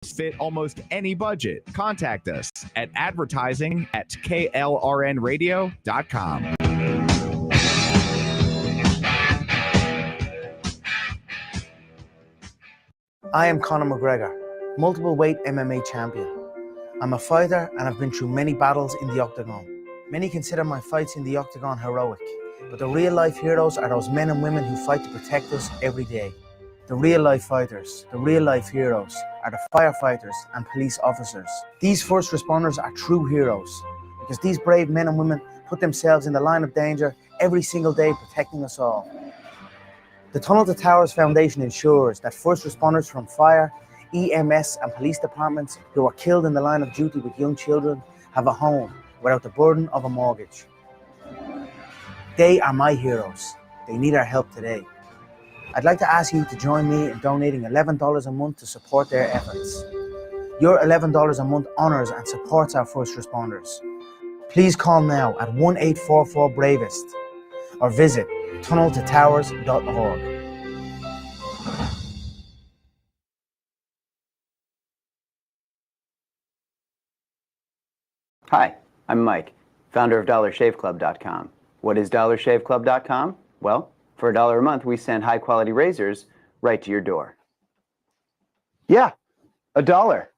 Fit almost any budget. Contact us at advertising@klrnradio.com. I am Conor McGregor, multiple weight MMA champion. I'm a fighter and I've been through many battles in the octagon. Many consider my fights in the octagon heroic, but the real life heroes are those men and women who fight to protect us every day. The real life fighters, the real life heroes are the firefighters and police officers. These first responders are true heroes because these brave men and women put themselves in the line of danger every single day protecting us all. The Tunnel to Towers Foundation ensures that first responders from fire, EMS and police departments who are killed in the line of duty with young children have a home without the burden of a mortgage. They are my heroes. They need our help today. I'd like to ask you to join me in donating $11 a month to support their efforts. Your $11 a month honours and supports our first responders. Please call now at 1-844-BRAVEST or visit tunneltotowers.org. Hi, I'm Mike, founder of DollarShaveClub.com. What is DollarShaveClub.com? Well, for $1 a month, we send high-quality razors right to your door. Yeah, $1.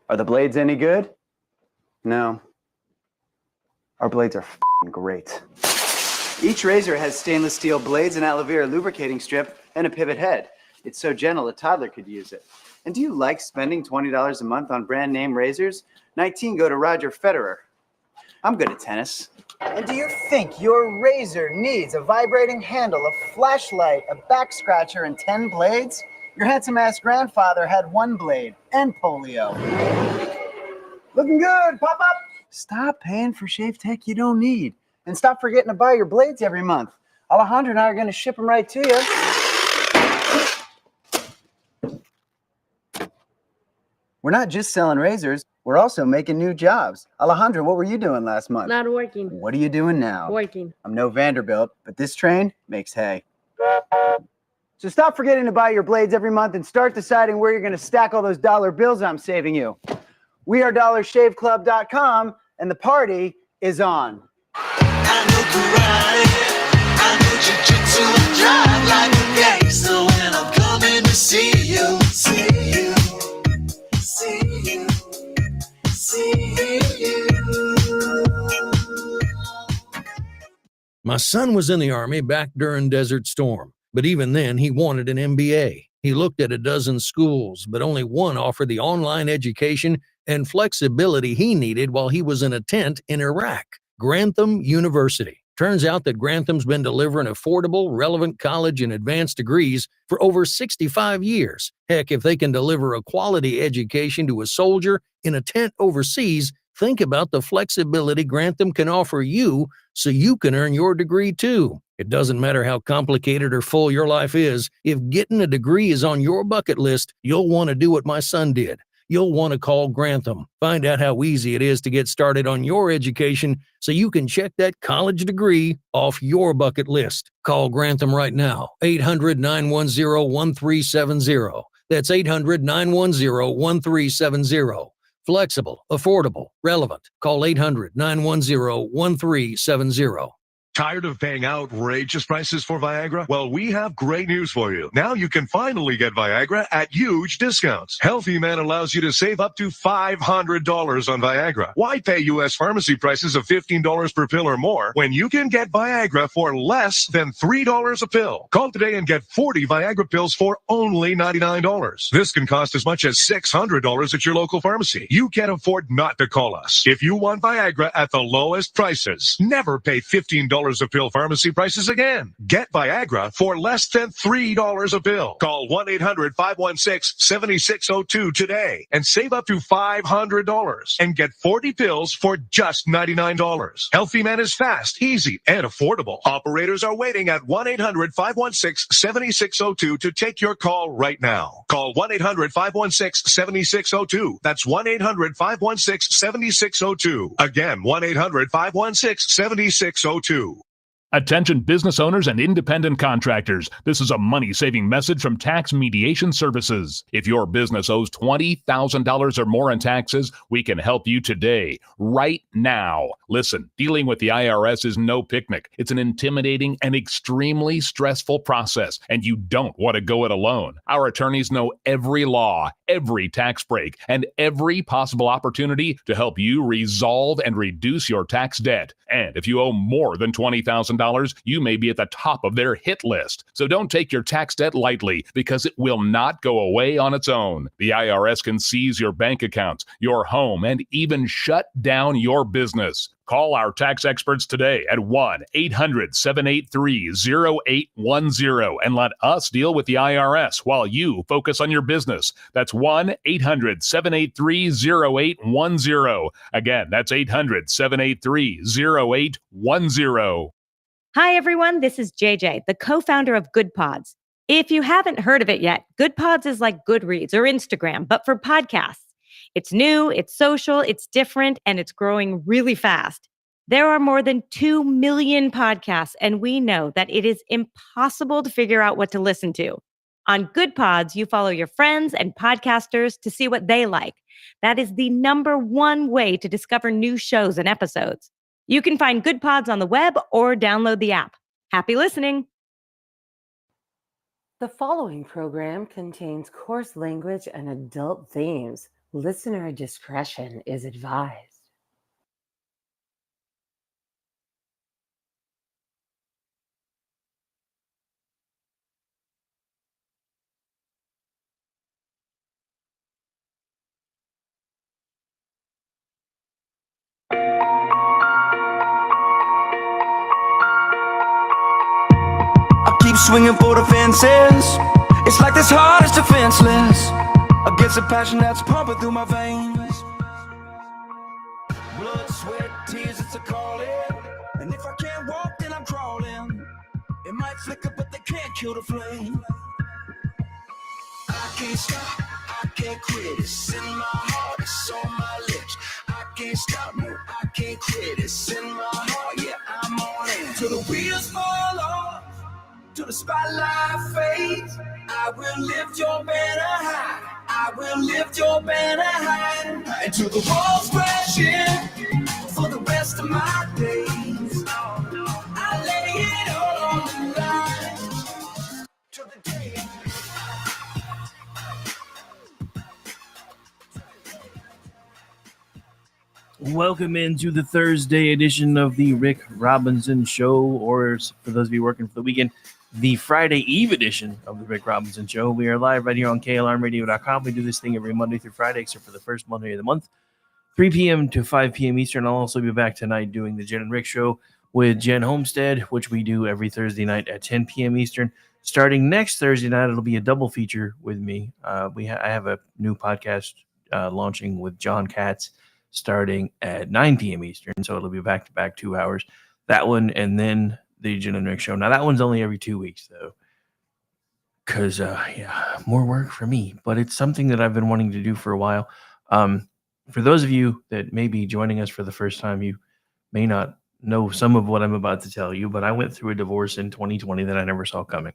Are the blades any good? No. Our blades are f***ing great. Each razor has stainless steel blades, an aloe vera lubricating strip, and a pivot head. It's so gentle a toddler could use it. And do you like spending $20 a month on brand name razors? 19 go to Roger Federer. I'm good at tennis. And do you think your razor needs a vibrating handle, a flashlight, a back scratcher, and 10 blades? Your handsome-ass grandfather had 1 blade and polio. Looking good, pop-up! Stop paying for shave tech you don't need. And stop forgetting to buy your blades every month. Alejandro and I are going to ship them right to you. We're not just selling razors, we're also making new jobs. Alejandro, what were you doing last month? Not working. What are you doing now? Working. I'm no Vanderbilt, but this train makes hay. So stop forgetting to buy your blades every month and start deciding where you're going to stack all those dollar bills I'm saving you. We are DollarShaveClub.com, and the party is on. I know karate, I know jiu-jitsu and drive like a gangster when I'm coming to see you, see you, see you, see you. My son was in the Army back during Desert Storm, but even then he wanted an MBA. He looked at a dozen schools, but only one offered the online education and flexibility he needed while he was in a tent in Iraq. Grantham University. Turns out that Grantham's been delivering affordable, relevant college and advanced degrees for over 65 years. Heck, if they can deliver a quality education to a soldier in a tent overseas, think about the flexibility Grantham can offer you so you can earn your degree too. It doesn't matter how complicated or full your life is, if getting a degree is on your bucket list, you'll want to do what my son did. You'll want to call Grantham. Find out how easy it is to get started on your education so you can check that college degree off your bucket list. Call Grantham right now, 800-910-1370. That's 800-910-1370. Flexible, affordable, relevant. Call 800-910-1370. Tired of paying outrageous prices for Viagra? Well, we have great news for you. Now you can finally get Viagra at huge discounts. Healthy Man allows you to save up to $500 on Viagra. Why pay U.S. pharmacy prices of $15 per pill or more when you can get Viagra for less than $3 a pill? Call today and get 40 Viagra pills for only $99. This can cost as much as $600 at your local pharmacy. You can't afford not to call us. If you want Viagra at the lowest prices, never pay $15 a pill pharmacy prices again. Get Viagra for less than $3 a pill. Call 1-800-516-7602 today and save up to $500 and get 40 pills for just $99. Healthy Man is fast, easy, and affordable. Operators are waiting at 1-800-516-7602 to take your call right now. Call 1-800-516-7602. That's 1-800-516-7602. Again, 1-800-516-7602. Attention business owners and independent contractors. This is a money-saving message from Tax Mediation Services. If your business owes $20,000 or more in taxes, we can help you today, right now. Listen, dealing with the IRS is no picnic. It's an intimidating and extremely stressful process, and you don't want to go it alone. Our attorneys know every law, every tax break, and every possible opportunity to help you resolve and reduce your tax debt. And if you owe more than $20,000, you may be at the top of their hit list. So don't take your tax debt lightly, because it will not go away on its own. The IRS can seize your bank accounts, your home, and even shut down your business. Call our tax experts today at 1-800-783-0810 and let us deal with the IRS while you focus on your business. That's 1-800-783-0810. Again, that's 800-783-0810. Hi, everyone. This is JJ, the co-founder of Good Pods. If you haven't heard of it yet, Good Pods is like Goodreads or Instagram, but for podcasts. It's new, it's social, it's different, and it's growing really fast. There are more than 2 million podcasts, and we know that it is impossible to figure out what to listen to. On Good Pods, you follow your friends and podcasters to see what they like. That is the number one way to discover new shows and episodes. You can find Good Pods on the web or download the app. Happy listening. The following program contains coarse language and adult themes. Listener discretion is advised. Keep swinging for the fences. It's like this heart is defenseless against the passion that's pumping through my veins. Blood, sweat, tears, it's a calling. And if I can't walk, then I'm crawling. It might flicker, but they can't kill the flame. I can't stop, I can't quit. It's in my heart, it's on my lips. I can't stop, no, I can't quit. It's in my heart, yeah, I'm on it. Till the wheels fall off, till the spotlight fades, I will lift your banner high. I will lift your banner high. Until the walls crash in for the rest of my days. I lay it all on the line till the day. Welcome into the Thursday edition of the Rick Robinson Show, or for those of you working for the weekend, the Friday Eve edition of the Rick Robinson Show. We are live right here on KLRNRadio.com. We do this thing every Monday through Friday, except for the first Monday of the month, 3 p.m. to 5 p.m. Eastern. I'll also be back tonight doing the Jen and Rick Show with Jen Homestead, which we do every Thursday night at 10 p.m. Eastern. Starting next Thursday night, it'll be a double feature with me. I have a new podcast launching with John Katz starting at 9 p.m. Eastern, so it'll be back-to-back 2 hours. That one, and then the Jen and Rick Show. Now, that one's only every 2 weeks, though, because, more work for me. But it's something that I've been wanting to do for a while. For those of you that may be joining us for the first time, you may not know some of what I'm about to tell you, but I went through a divorce in 2020 that I never saw coming.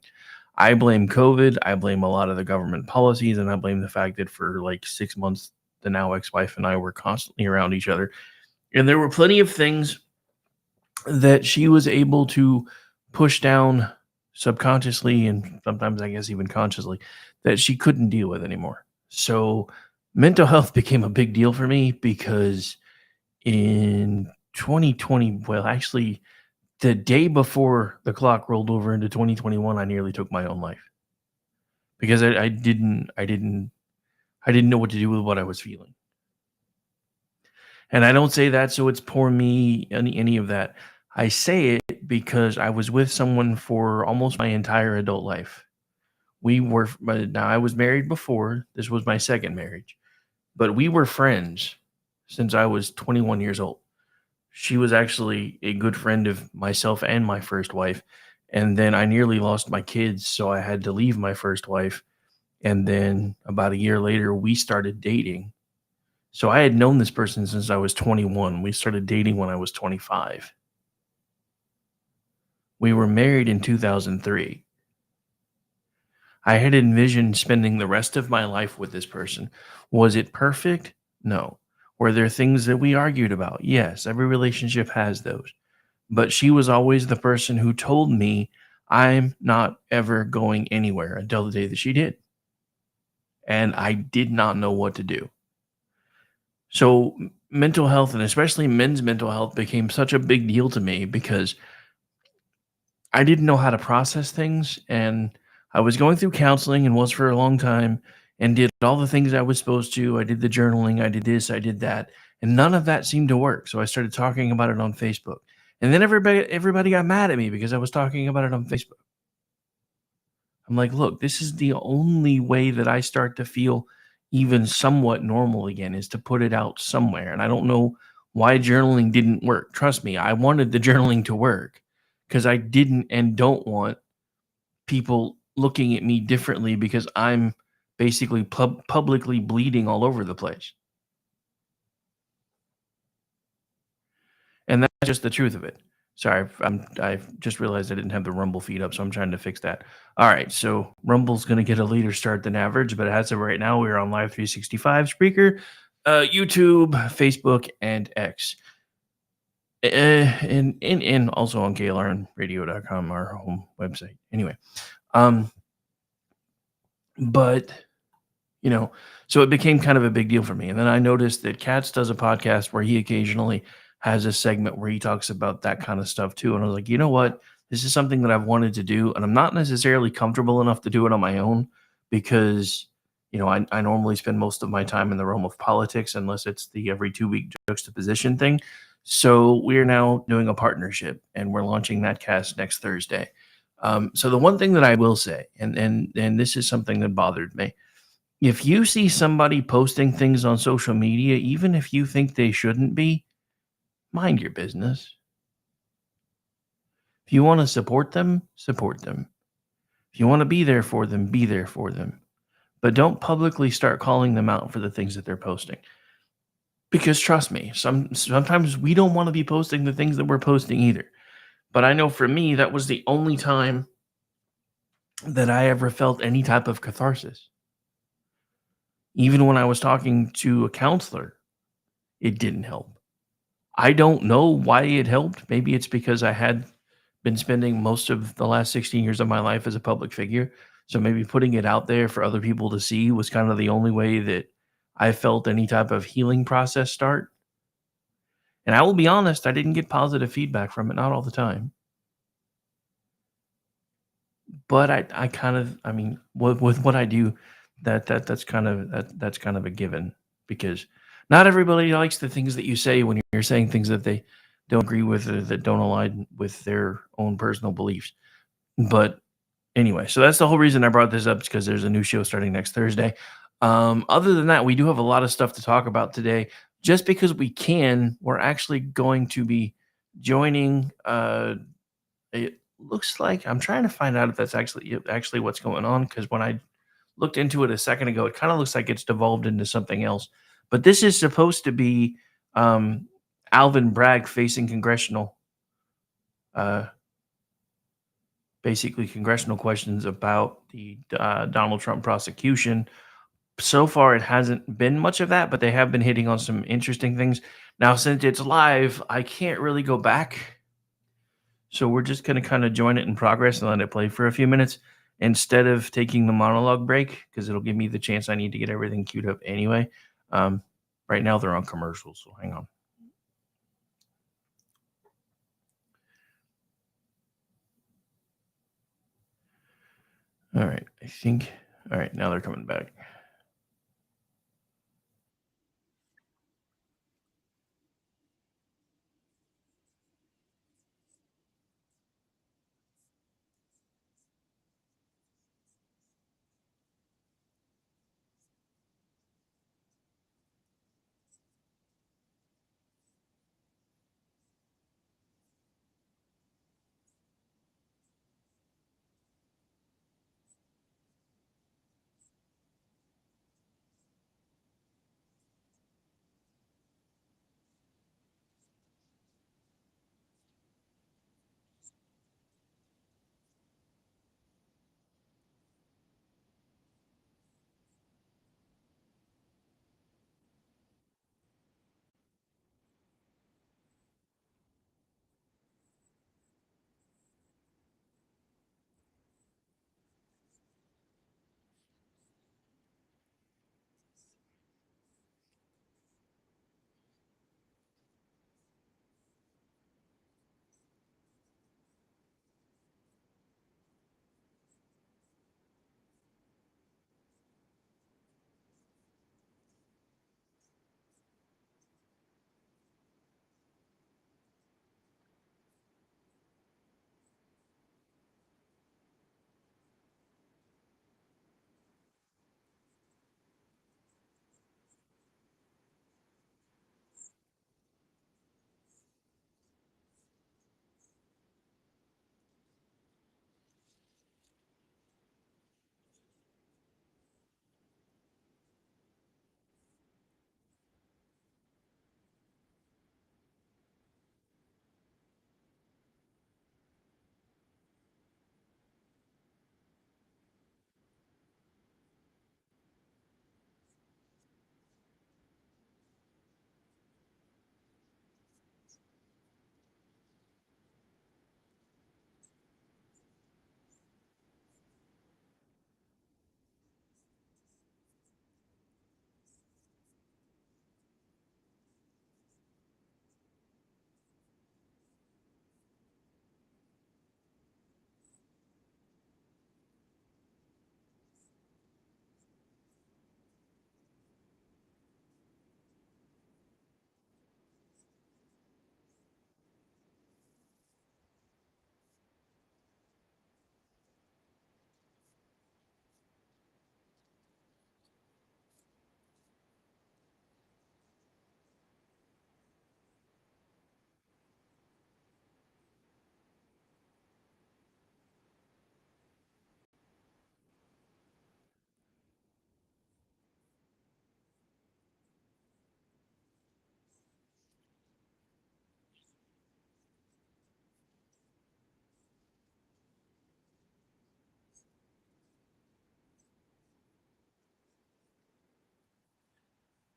I blame COVID. I blame a lot of the government policies, and I blame the fact that for like 6 months, the now ex-wife and I were constantly around each other. And there were plenty of things that she was able to push down subconsciously, and sometimes I guess even consciously, that she couldn't deal with anymore. So mental health became a big deal for me, because in 2020, well, actually the day before the clock rolled over into 2021, I nearly took my own life, because I didn't know what to do with what I was feeling. And I don't say that so it's poor me, any of that. I say it because I was with someone for almost my entire adult life. Now I was married before. This was my second marriage. But we were friends since I was 21 years old. She was actually a good friend of myself and my first wife. And then I nearly lost my kids, so I had to leave my first wife. And then about a year later, we started dating. So I had known this person since I was 21. We started dating when I was 25. We were married in 2003. I had envisioned spending the rest of my life with this person. Was it perfect? No. Were there things that we argued about? Yes, every relationship has those. But she was always the person who told me I'm not ever going anywhere until the day that she did. And I did not know what to do. So, mental health, and especially men's mental health, became such a big deal to me because I didn't know how to process things. And I was going through counseling and was for a long time and did all the things I was supposed to. I did the journaling, I did this, I did that. And none of that seemed to work. So I started talking about it on Facebook. And then everybody got mad at me because I was talking about it on Facebook. I'm like, look, this is the only way that I start to feel even somewhat normal again is to put it out somewhere. And I don't know why journaling didn't work. Trust me, I wanted the journaling to work because I didn't and don't want people looking at me differently because I'm basically publicly bleeding all over the place. And that's just the truth of it. Sorry, I've just realized I didn't have the Rumble feed up, so I'm trying to fix that. All right, so Rumble's going to get a later start than average, but as of right now, we're on Live 365, Spreaker, YouTube, Facebook, and X. And also on KLRNRadio.com, our home website. Anyway, but so it became kind of a big deal for me. And then I noticed that Katz does a podcast where he occasionally has a segment where he talks about that kind of stuff too. And I was like, you know what? This is something that I've wanted to do, and I'm not necessarily comfortable enough to do it on my own because, I normally spend most of my time in the realm of politics unless it's the every 2 week juxtaposition thing. So we're now doing a partnership, and we're launching that cast next Thursday. So the one thing that I will say, and this is something that bothered me, if you see somebody posting things on social media, even if you think they shouldn't be, mind your business. If you want to support them, support them. If you want to be there for them, be there for them. But don't publicly start calling them out for the things that they're posting. Because trust me, sometimes we don't want to be posting the things that we're posting either. But I know for me, that was the only time that I ever felt any type of catharsis. Even when I was talking to a counselor, it didn't help. I don't know why it helped. Maybe it's because I had been spending most of the last 16 years of my life as a public figure. So maybe putting it out there for other people to see was kind of the only way that I felt any type of healing process start. And I will be honest, I didn't get positive feedback from it, not all the time. But I kind of, with what I do, that's kind of a given because not everybody likes the things that you say when you're saying things that they don't agree with or that don't align with their own personal beliefs. But anyway, so that's the whole reason I brought this up, because there's a new show starting next Thursday. Other than that, we do have a lot of stuff to talk about today. Just because we can, we're actually going to be joining. It looks like I'm trying to find out if that's actually what's going on, because when I looked into it a second ago, it kind of looks like it's devolved into something else. But this is supposed to be Alvin Bragg facing uh, basically congressional questions about the Donald Trump prosecution. So far, it hasn't been much of that, but they have been hitting on some interesting things. Now, since it's live, I can't really go back. So we're just going to kind of join it in progress and let it play for a few minutes instead of taking the monologue break, because it'll give me the chance I need to get everything queued up anyway. Right now, they're on commercials, so hang on. All right, all right, now they're coming back.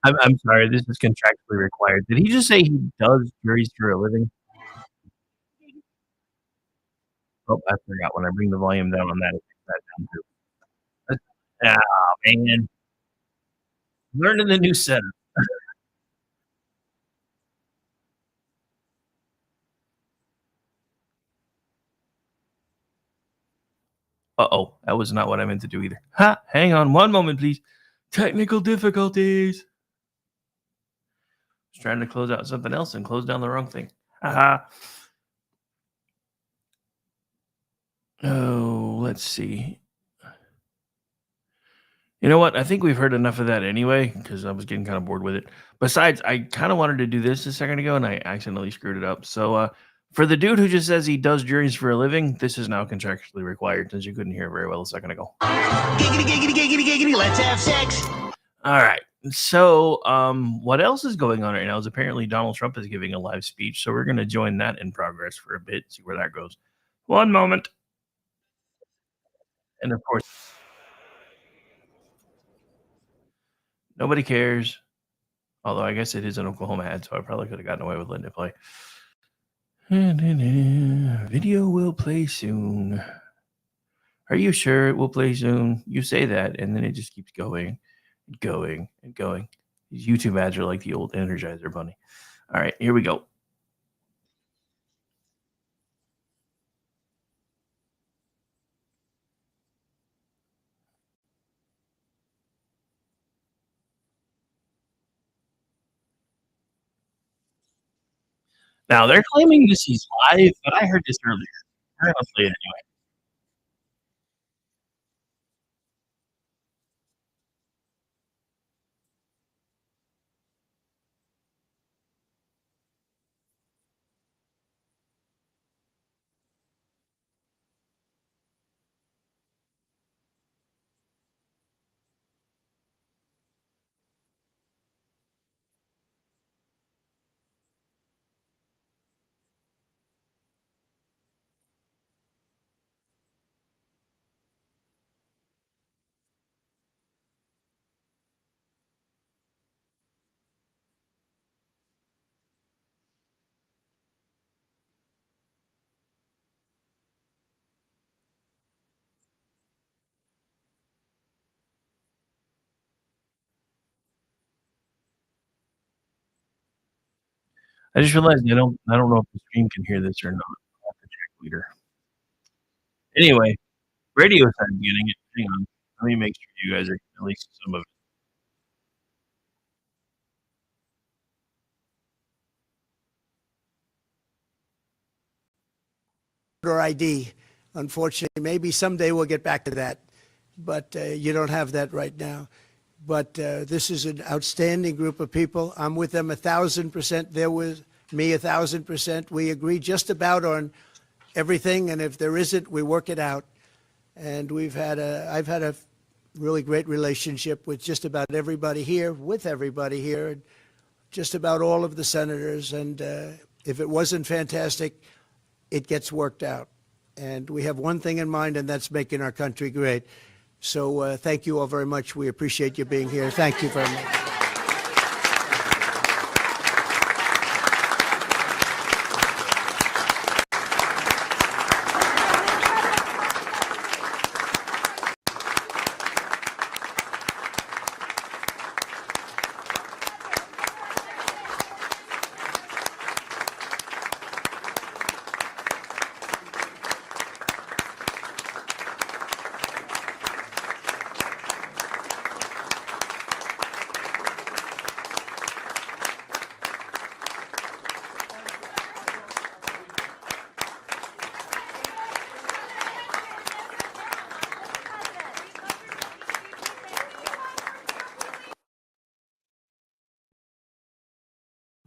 I'm sorry. This is contractually required. Did he just say he does juries for a living? Oh, I forgot. When I bring the volume down on that, it takes that down too. Man. Learning the new setup. Uh-oh. That was not what I meant to do either. Ha! Hang on one moment, please. Technical difficulties. I was trying to close out something else and close down the wrong thing. Haha. Oh, let's see. You know what? I think we've heard enough of that anyway, because I was getting kind of bored with it. Besides, I kind of wanted to do this a second ago, and I accidentally screwed it up. So, for the dude who just says he does juries for a living, this is now contractually required, since you couldn't hear very well a second ago. Giggity, giggity, giggity, giggity, let's have sex. All right. So, what else is going on right now is apparently Donald Trump is giving a live speech. So we're going to join that in progress for a bit, see where that goes. One moment. And of course, nobody cares. Although I guess it is an Oklahoma ad, so I probably could have gotten away with letting it play. Video will play soon. Are you sure it will play soon? You say that, and then it just keeps going and going and going. These YouTube ads are like the old Energizer Bunny. All right, here we go. Now, they're claiming this is live, but I heard this earlier. I'm going to play it anyway. I just realized I don't know if the stream can hear this or not. I'll have to check later. Anyway, radio side getting it. Hang on. Let me make sure you guys are at least some of it. Voter ID. Unfortunately, maybe someday we'll get back to that, but you don't have that right now. But this is an outstanding group of people. I'm with them 1,000%. They're with me 1,000%. We agree just about on everything, and if there isn't, we work it out. And I've had a really great relationship with just about everybody here, and just about all of the senators. And if it wasn't fantastic, it gets worked out. And we have one thing in mind, and that's making our country great. So thank you all very much. We appreciate you being here. Thank you very much.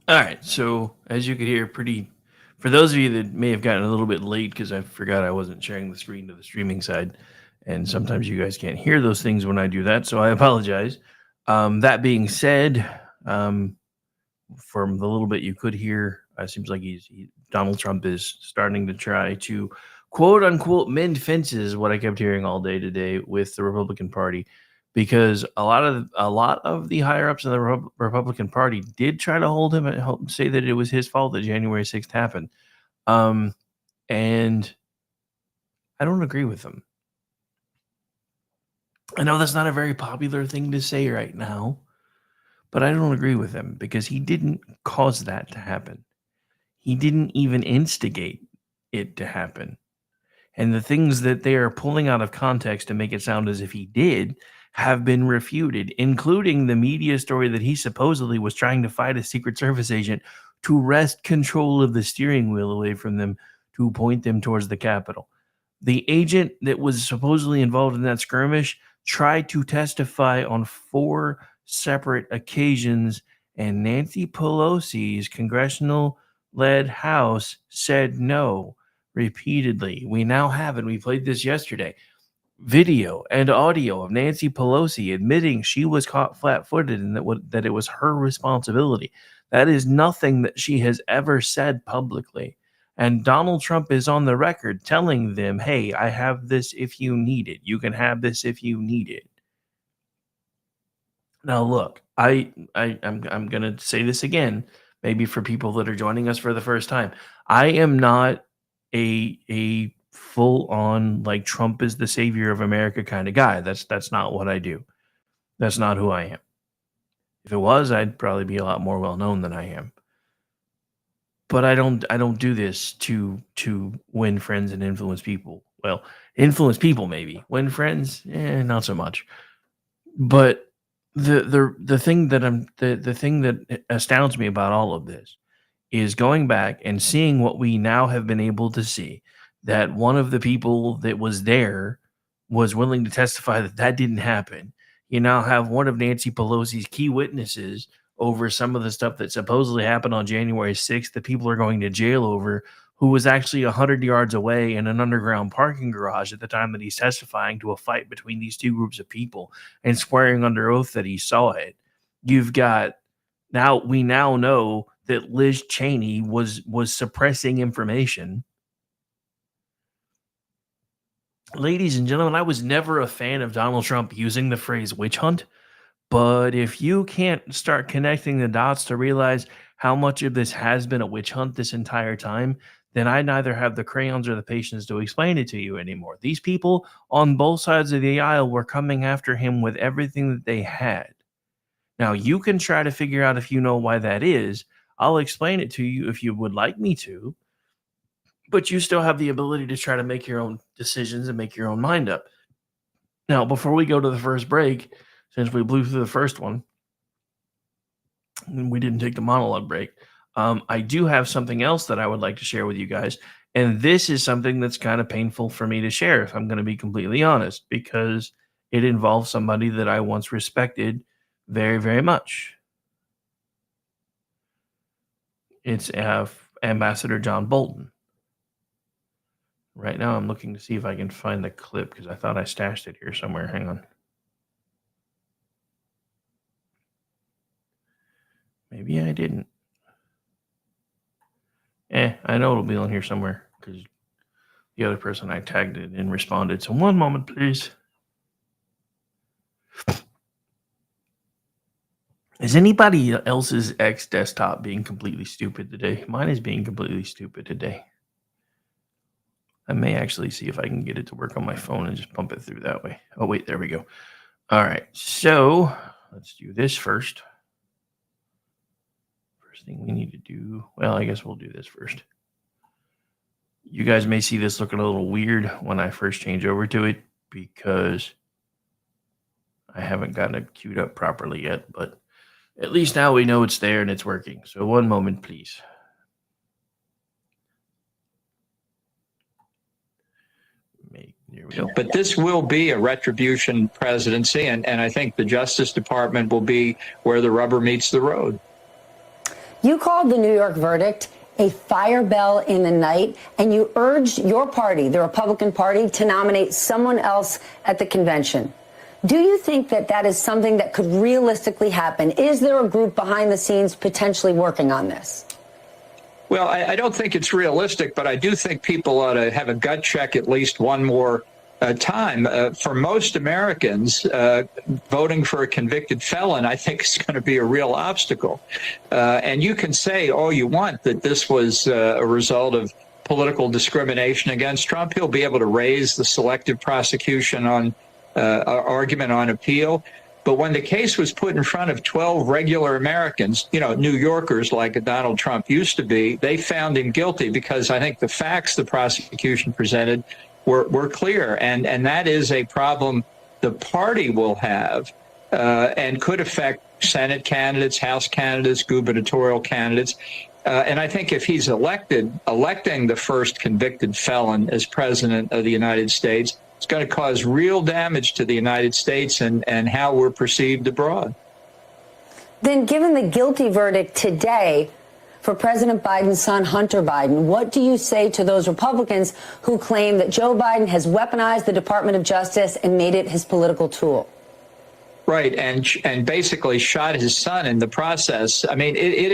All right. So as you could hear, for those of you that may have gotten a little bit late because I forgot I wasn't sharing the screen to the streaming side, and sometimes you guys can't hear those things when I do that, so I apologize. That being said, from the little bit you could hear, it seems like Donald Trump is starting to try to quote unquote mend fences. What I kept hearing all day today with the Republican Party. because a lot of the higher ups in the Republican Party did try to hold him and say that it was his fault that January 6th happened. And I don't agree with them. I know that's not a very popular thing to say right now, but I don't agree with him because he didn't cause that to happen. He didn't even instigate it to happen. And the things that they are pulling out of context to make it sound as if he did have been refuted, including the media story that he supposedly was trying to fight a Secret Service agent to wrest control of the steering wheel away from them to point them towards the Capitol. The agent that was supposedly involved in that skirmish tried to testify on 4 separate occasions, and Nancy Pelosi's congressional-led House said no repeatedly. We now have, and we played this yesterday, video and audio of Nancy Pelosi admitting she was caught flat-footed and that it was her responsibility. That is nothing that she has ever said publicly. And Donald Trump is on the record telling them, hey, I have this if you need it. You can have this if you need it. Now, look, I'm going to say this again, maybe for people that are joining us for the first time. I am not a full-on, like, Trump is the savior of America kind of guy. That's not what I do. That's not who I am. If it was, I'd probably be a lot more well-known than I am. But I don't do this to win friends and influence people. Well, influence people maybe. Win friends, not so much. But the thing that astounds me about all of this is going back and seeing what we now have been able to see, that one of the people that was there was willing to testify that didn't happen. You now have one of Nancy Pelosi's key witnesses over some of the stuff that supposedly happened on January 6th that people are going to jail over, who was actually 100 yards away in an underground parking garage at the time that he's testifying to a fight between these two groups of people and swearing under oath that he saw it. We now know that Liz Cheney was suppressing information. Ladies and gentlemen, I was never a fan of Donald Trump using the phrase witch hunt. But if you can't start connecting the dots to realize how much of this has been a witch hunt this entire time, then I neither have the crayons or the patience to explain it to you anymore. These people on both sides of the aisle were coming after him with everything that they had. Now, you can try to figure out if you know why that is. I'll explain it to you if you would like me to. But you still have the ability to try to make your own decisions and make your own mind up. Now, before we go to the first break, since we blew through the first one, and we didn't take the monologue break, I do have something else that I would like to share with you guys. And this is something that's kind of painful for me to share, if I'm going to be completely honest, because it involves somebody that I once respected very, very much. It's Ambassador John Bolton. Right now, I'm looking to see if I can find the clip because I thought I stashed it here somewhere. Hang on. Maybe I didn't. I know it'll be on here somewhere because the other person I tagged it and responded. So one moment, please. Is anybody else's X desktop being completely stupid today? Mine is being completely stupid today. I may actually see if I can get it to work on my phone and just pump it through that way. Oh, wait, there we go. All right, so let's do this first. Thing we need to do, well, I guess we'll do this first. You guys may see this looking a little weird when I first change over to it because I haven't gotten it queued up properly yet, but at least now we know it's there and it's working. So one moment, please. Here we go. But this will be a retribution presidency, and I think the Justice Department will be where the rubber meets the road. You called the New York verdict a fire bell in the night, and you urged your party, the Republican Party, to nominate someone else at the convention. Do you think that that is something that could realistically happen? Is there a group behind the scenes potentially working on this? Well, I don't think it's realistic, but I do think people ought to have a gut check at least one more time. For most Americans, voting for a convicted felon, I think, is going to be a real obstacle. And you can say all you want that this was a result of political discrimination against Trump. He'll be able to raise the selective prosecution on argument on appeal. But when the case was put in front of 12 regular Americans, New Yorkers like Donald Trump used to be, they found him guilty because I think the facts the prosecution presented were clear. And that is a problem the party will have and could affect Senate candidates, House candidates, gubernatorial candidates. And I think if he's electing the first convicted felon as president of the United States, it's going to cause real damage to the United States and how we're perceived abroad. Then, given the guilty verdict today for President Biden's son, Hunter Biden, what do you say to those Republicans who claim that Joe Biden has weaponized the Department of Justice and made it his political tool? Right, and basically shot his son in the process. I mean, it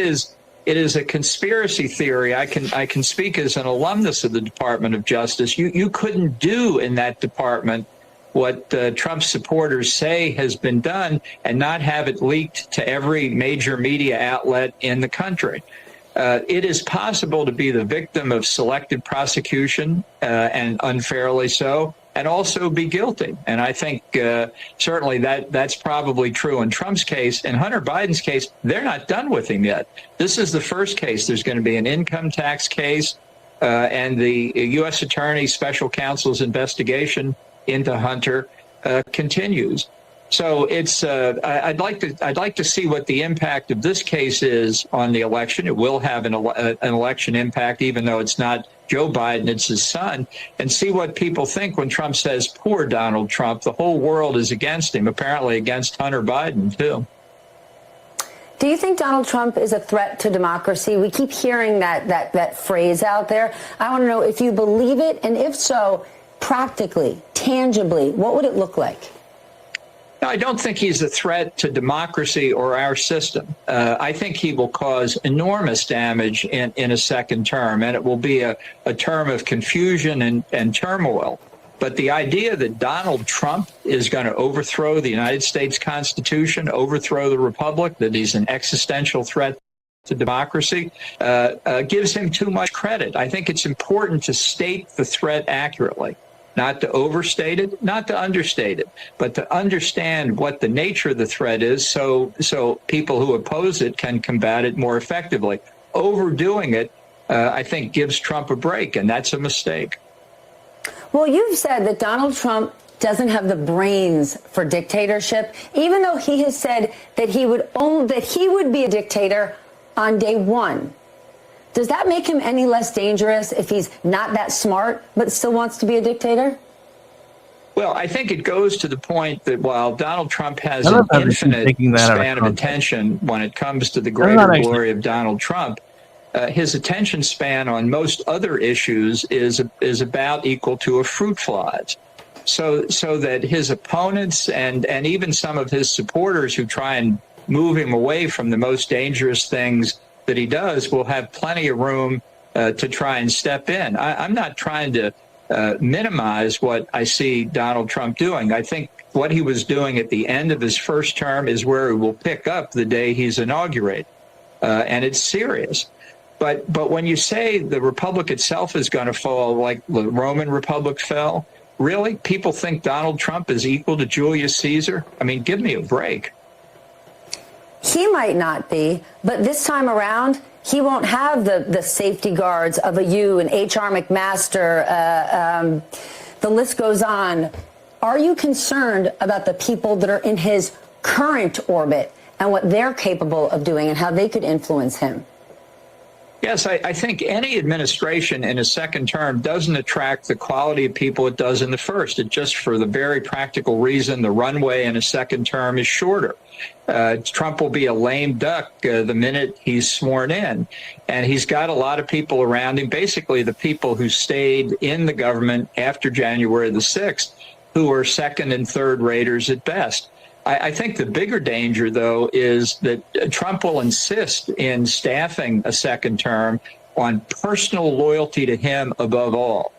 is a conspiracy theory. I can speak as an alumnus of the Department of Justice. You couldn't do in that department what Trump supporters say has been done and not have it leaked to every major media outlet in the country. It is possible to be the victim of selective prosecution and unfairly so, and also be guilty. And I think certainly that's probably true in Trump's case. In Hunter Biden's case, they're not done with him yet. This is the first case. There's going to be an income tax case, and the U.S. Attorney Special Counsel's investigation into Hunter continues. So it's I'd like to see what the impact of this case is on the election. It will have an election impact, even though it's not Joe Biden, it's his son, and see what people think when Trump says, poor Donald Trump. The whole world is against him, apparently against Hunter Biden, too. Do you think Donald Trump is a threat to democracy? We keep hearing that phrase out there. I want to know if you believe it, and if so, practically, tangibly, what would it look like? No, I don't think he's a threat to democracy or our system. I think he will cause enormous damage in a second term, and it will be a term of confusion and turmoil. But the idea that Donald Trump is going to overthrow the United States Constitution, overthrow the Republic, that he's an existential threat to democracy, gives him too much credit. I think it's important to state the threat accurately. Not to overstate it, not to understate it, but to understand what the nature of the threat is so people who oppose it can combat it more effectively. Overdoing it, I think, gives Trump a break, and that's a mistake. Well, you've said that Donald Trump doesn't have the brains for dictatorship, even though he has said that he would be a dictator on day one. Does that make him any less dangerous if he's not that smart but still wants to be a dictator? Well, I think it goes to the point that while Donald Trump has an infinite span of attention when it comes to the greater glory of Donald Trump, his attention span on most other issues is about equal to a fruit fly's. So that his opponents and even some of his supporters who try and move him away from the most dangerous things that he does will have plenty of room to try and step in. I'm not trying to minimize what I see Donald Trump doing. I think what he was doing at the end of his first term is where he will pick up the day he's inaugurated. And it's serious. But when you say the Republic itself is going to fall like the Roman Republic fell, really? People think Donald Trump is equal to Julius Caesar? I mean, give me a break. He might not be, but this time around, he won't have the safety guards of a an H.R. McMaster, the list goes on. Are you concerned about the people that are in his current orbit and what they're capable of doing and how they could influence him? Yes, I think any administration in a second term doesn't attract the quality of people it does in the first. It just for the very practical reason the runway in a second term is shorter. Trump will be a lame duck the minute he's sworn in. And he's got a lot of people around him, basically the people who stayed in the government after January the 6th, who are second and third raters at best. I think the bigger danger, though, is that Trump will insist in staffing a second term on personal loyalty to him above all.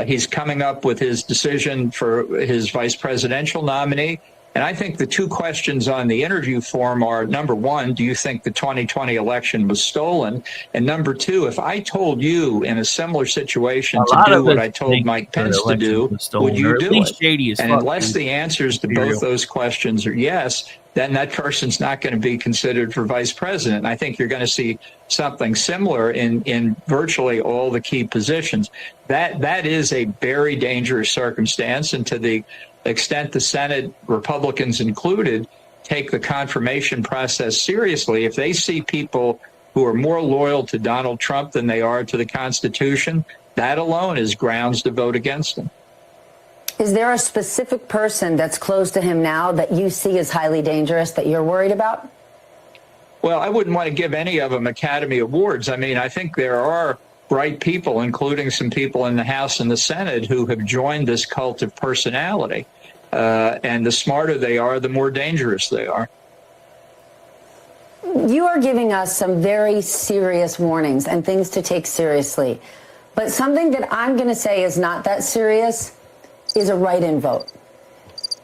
He's coming up with his decision for his vice presidential nominee. And I think the two questions on the interview form are, number one, do you think the 2020 election was stolen? And number two, if I told you in a similar situation to do what I told Mike Pence to do, would you do it? And unless the answers to both those questions are yes, then that person's not going to be considered for vice president. And I think you're going to see something similar in virtually all the key positions. That is a very dangerous circumstance. And to the extent the Senate, Republicans included, take the confirmation process seriously, if they see people who are more loyal to Donald Trump than they are to the Constitution, that alone is grounds to vote against him. Is there a specific person that's close to him now that you see as highly dangerous that you're worried about? Well, I wouldn't want to give any of them Academy Awards. I mean, I think there are bright people, including some people in the House and the Senate, who have joined this cult of personality. And the smarter they are, the more dangerous they are. You are giving us some very serious warnings and things to take seriously. But something that I'm going to say is not that serious is a write-in vote.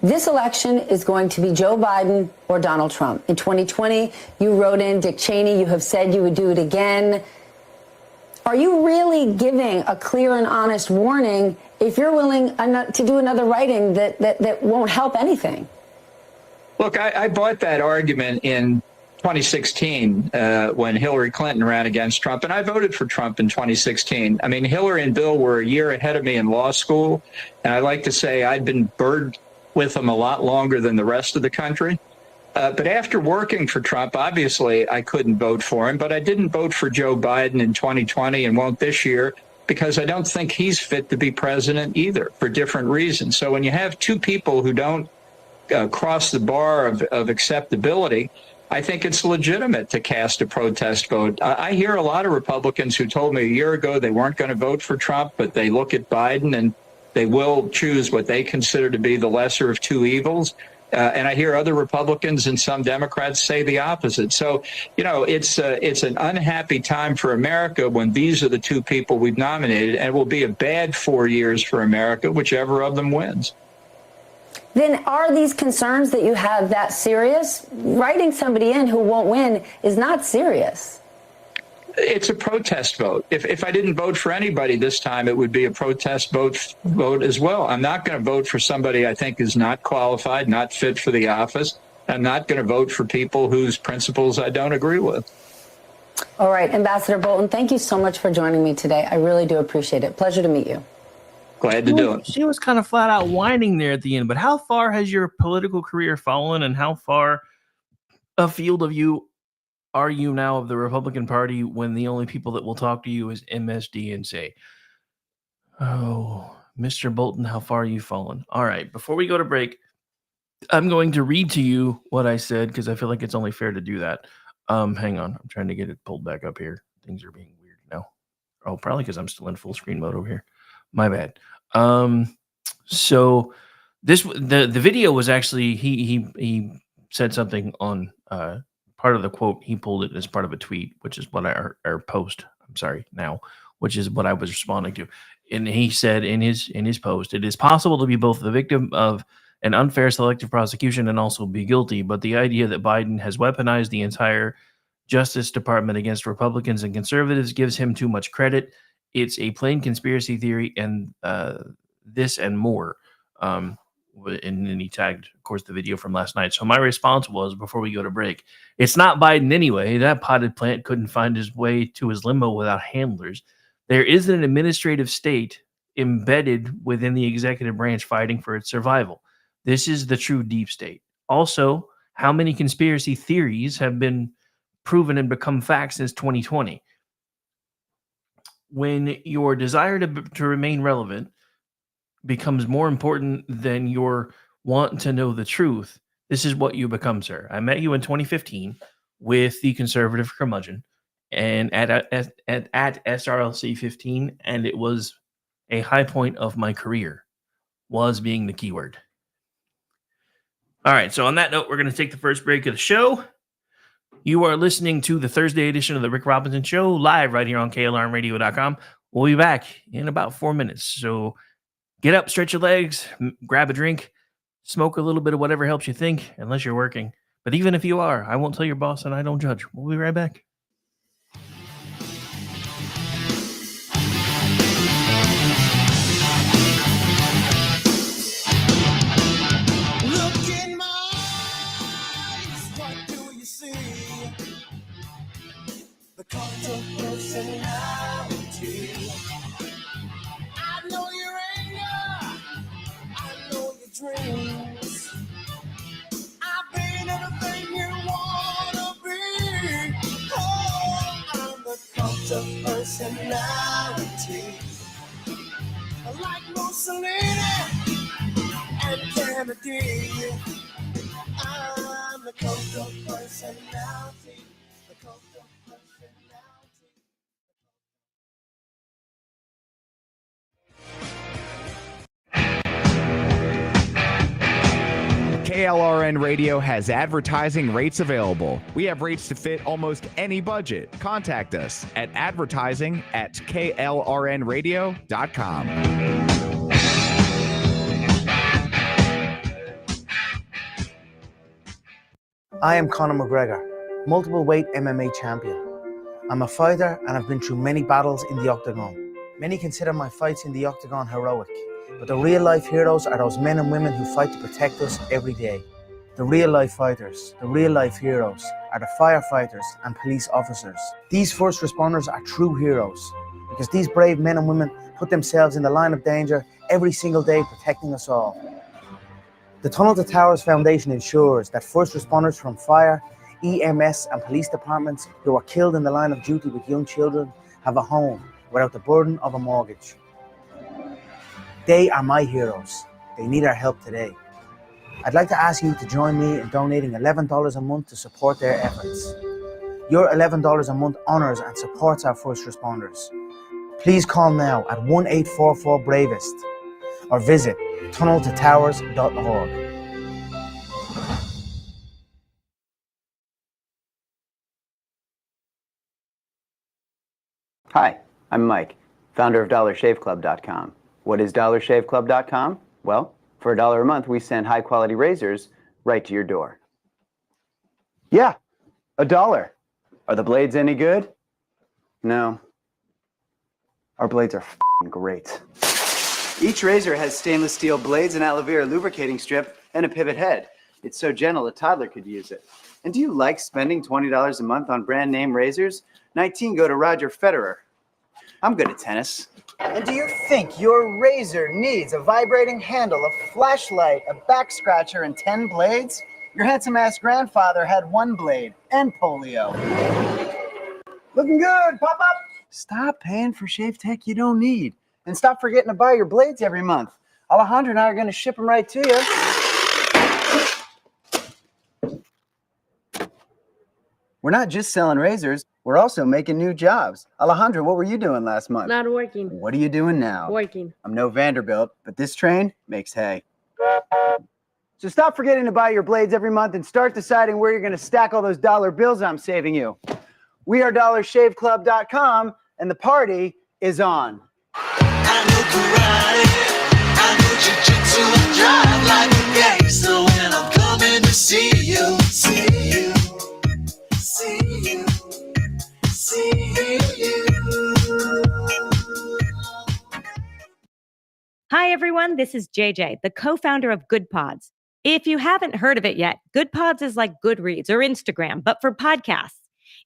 This election is going to be Joe Biden or Donald Trump. In 2020, you wrote in Dick Cheney. You have said you would do it again. Are you really giving a clear and honest warning if you're willing to do another writing that won't help anything? Look, I bought that argument in 2016 when Hillary Clinton ran against Trump, and I voted for Trump in 2016. I mean, Hillary and Bill were a year ahead of me in law school, and I like to say I'd been bird with them a lot longer than the rest of the country. But after working for Trump, obviously I couldn't vote for him, but I didn't vote for Joe Biden in 2020 and won't this year because I don't think he's fit to be president either for different reasons. So when you have two people who don't cross the bar of acceptability, I think it's legitimate to cast a protest vote. I hear a lot of Republicans who told me a year ago they weren't going to vote for Trump, but they look at Biden and they will choose what they consider to be the lesser of two evils. And I hear other Republicans and some Democrats say the opposite. So, you know, it's an unhappy time for America when these are the two people we've nominated, and it will be a bad 4 years for America, whichever of them wins. Then are these concerns that you have that serious? Writing somebody in who won't win is not serious. It's a protest vote. If I didn't vote for anybody this time, it would be a protest vote as well. I'm not going to vote for somebody I think is not qualified, not fit for the office. I'm not going to vote for people whose principles I don't agree with. All right, Ambassador Bolton, thank you so much for joining me today. I really do appreciate it. Pleasure to meet you. Glad to do it. She was kind of flat out whining there at the end, but how far has your political career fallen, and how far afield of you are you now of the Republican Party when the only people that will talk to you is MSD and say, oh, Mr. Bolton, how far you fallen? All right, before we go to break, I'm going to read to you what I said because I feel like it's only fair to do that. Hang on. I'm trying to get it pulled back up here. Things are being weird now. Oh, probably because I'm still in full screen mode over here. My bad. So the video was actually he said something on part of the quote. He pulled it as part of a tweet, which is what our post. I'm sorry now, which is what I was responding to. And he said in his post, it is possible to be both the victim of an unfair selective prosecution and also be guilty. But the idea that Biden has weaponized the entire Justice Department against Republicans and conservatives gives him too much credit. It's a plain conspiracy theory and this and more. And then he tagged, of course, the video from last night. So my response was, before we go to break, it's not Biden anyway. That potted plant couldn't find his way to his limo without handlers. There is an administrative state embedded within the executive branch fighting for its survival. This is the true deep state. Also, how many conspiracy theories have been proven and become facts since 2020? When your desire to remain relevant becomes more important than your want to know the truth, this is what you become, sir. I met you in 2015 with the conservative curmudgeon and at SRLC 15, and it was a high point of my career, was being the keyword. All right, so on that note, we're going to take the first break of the show. You are listening to the Thursday edition of the Rick Robinson Show, live right here on KLRNRadio.com. We'll be back in about 4 minutes. So get up, stretch your legs, grab a drink, smoke a little bit of whatever helps you think, unless you're working. But even if you are, I won't tell your boss and I don't judge. We'll be right back. Look in my eyes, what do you see? The cult of personality. I know your anger, I know your dreams. I've been everything you wanna be. Oh, I'm the cult of personality. Like Mussolini and Kennedy, I'm the cult of personality. The cult of personality. KLRN Radio has advertising rates available. We have rates to fit almost any budget. Contact us at advertising@klrnradio.com. I am Conor McGregor, multiple weight MMA champion. I'm a fighter and I've been through many battles in the octagon. Many consider my fights in the octagon heroic, but the real life heroes are those men and women who fight to protect us every day. The real life fighters, the real life heroes are the firefighters and police officers. These first responders are true heroes because these brave men and women put themselves in the line of danger every single day protecting us all. The Tunnel to Towers Foundation ensures that first responders from fire, EMS and police departments who are killed in the line of duty with young children have a home without the burden of a mortgage. They are my heroes. They need our help today. I'd like to ask you to join me in donating $11 a month to support their efforts. Your $11 a month honors and supports our first responders. Please call now at 1-844-BRAVEST or visit tunneltotowers.org. Hi, I'm Mike, founder of DollarShaveClub.com. What is DollarShaveClub.com? Well, for $1 a month, we send high-quality razors right to your door. Yeah, $1. Are the blades any good? No. Our blades are f***ing great. Each razor has stainless steel blades, an aloe vera lubricating strip, and a pivot head. It's so gentle a toddler could use it. And do you like spending $20 a month on brand name razors? 19 go to Roger Federer. I'm good at tennis. And do you think your razor needs a vibrating handle, a flashlight, a back scratcher, and 10 blades? Your handsome-ass grandfather had 1 blade and polio. Looking good, pop up! Stop paying for shave tech you don't need. And stop forgetting to buy your blades every month. Alejandro and I are going to ship them right to you. We're not just selling razors, we're also making new jobs. Alejandro, what were you doing last month? Not working. What are you doing now? Working. I'm no Vanderbilt, but this train makes hay. So stop forgetting to buy your blades every month and start deciding where you're going to stack all those dollar bills I'm saving you. We are DollarShaveClub.com, and the party is on. I know karate, I know jiu-jitsu, I drive like a gangster when I'm coming to see you, see you, see you, see you. Hi, everyone. This is JJ, the co-founder of Good Pods. If you haven't heard of it yet, Good Pods is like Goodreads or Instagram, but for podcasts.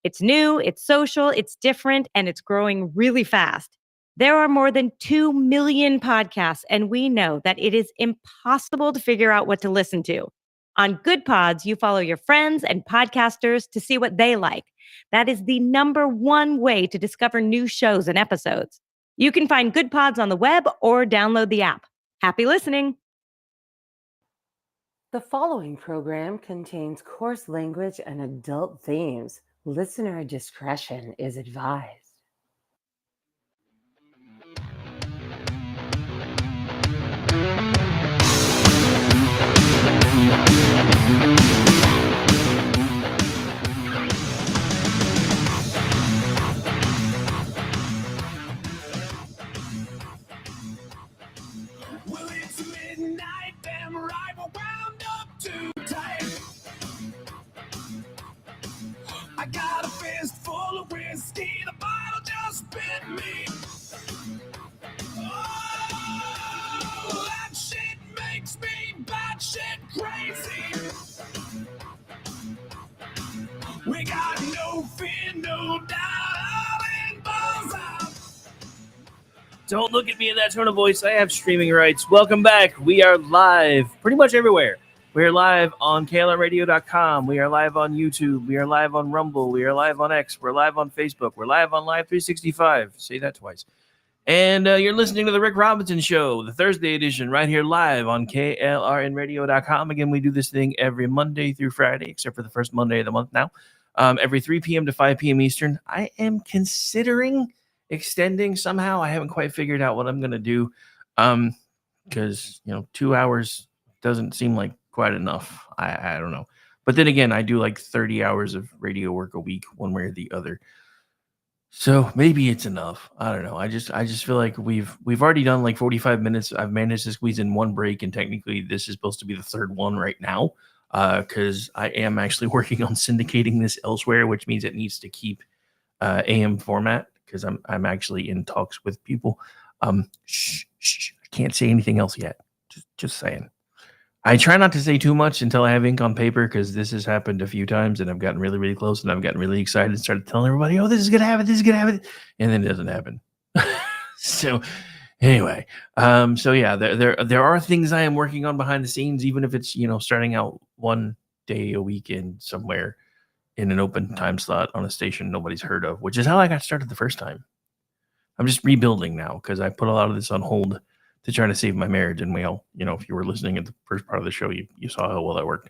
It's new, it's social, it's different, and it's growing really fast. There are more than 2 million podcasts, and we know that it is impossible to figure out what to listen to. On Good Pods, you follow your friends and podcasters to see what they like. That is the #1 way to discover new shows and episodes. You can find Good Pods on the web or download the app. Happy listening. The following program contains coarse language and adult themes. Listener discretion is advised. Don't look at me in that tone of voice. I have streaming rights. Welcome back. We are live pretty much everywhere. We are live on KLRNRadio.com. We are live on YouTube. We are live on Rumble. We are live on X. We're live on Facebook. We're live on Live 365. Say that twice. And you're listening to The Rick Robinson Show, the Thursday edition, right here live on KLRNRadio.com. Again, we do this thing every Monday through Friday, except for the first Monday of the month now, every 3 p.m. to 5 p.m. Eastern. I am considering extending somehow. I haven't quite figured out what I'm going to do because, 2 hours doesn't seem like quite enough. I don't know. But then again, I do like 30 hours of radio work a week, one way or the other. So maybe it's enough. I don't know. I just feel like we've already done like 45 minutes. I've managed to squeeze in one break, and technically this is supposed to be the third one right now because I am actually working on syndicating this elsewhere, which means it needs to keep AM format because I'm actually in talks with people. Shh, I can't say anything else yet. Just saying. I try not to say too much until I have ink on paper because this has happened a few times and I've gotten really, really close and I've gotten really excited and started telling everybody, oh, this is going to happen, and then it doesn't happen. So anyway, so yeah, there are things I am working on behind the scenes, even if it's, starting out one day a weekend somewhere in an open time slot on a station nobody's heard of, which is how I got started the first time. I'm just rebuilding now because I put a lot of this on hold to try to save my marriage. And we all, if you were listening at the first part of the show, you saw how well that worked.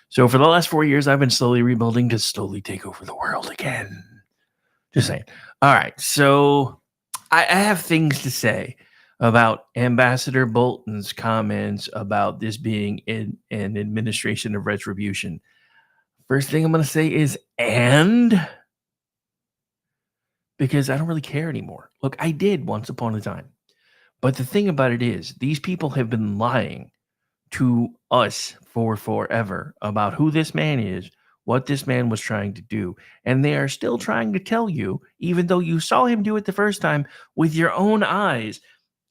So for the last 4 years, I've been slowly rebuilding to slowly take over the world again. Just saying. All right. So I have things to say about Ambassador Bolton's comments about this being an administration of retribution. First thing I'm going to say is, because I don't really care anymore. Look, I did once upon a time. But the thing about it is, these people have been lying to us for forever about who this man is, what this man was trying to do. And they are still trying to tell you, even though you saw him do it the first time with your own eyes.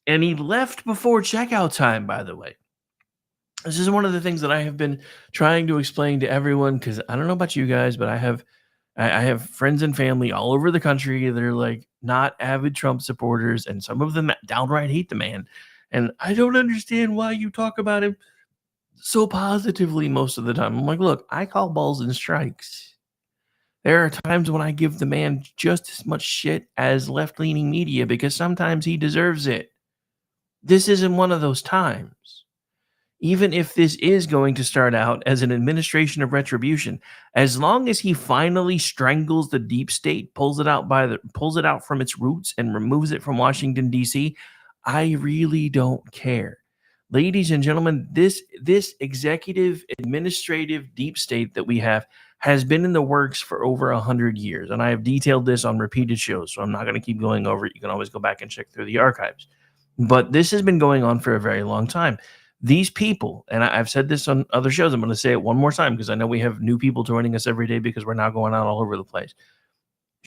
And he left before checkout time, by the way. This is one of the things that I have been trying to explain to everyone, because I don't know about you guys, but I have friends and family all over the country that are like not avid Trump supporters, and some of them downright hate the man. And I don't understand why you talk about him so positively most of the time. I'm like, look, I call balls and strikes. There are times when I give the man just as much shit as left-leaning media because sometimes he deserves it. This isn't one of those times. Even if this is going to start out as an administration of retribution, as long as he finally strangles the deep state, pulls it out from its roots and removes it from Washington, D.C., I really don't care. Ladies and gentlemen, this executive administrative deep state that we have has been in the works for over 100 years. And I have detailed this on repeated shows, so I'm not going to keep going over it. You can always go back and check through the archives. But this has been going on for a very long time. These people, and I've said this on other shows, I'm going to say it one more time because I know we have new people joining us every day because we're now going out all over the place.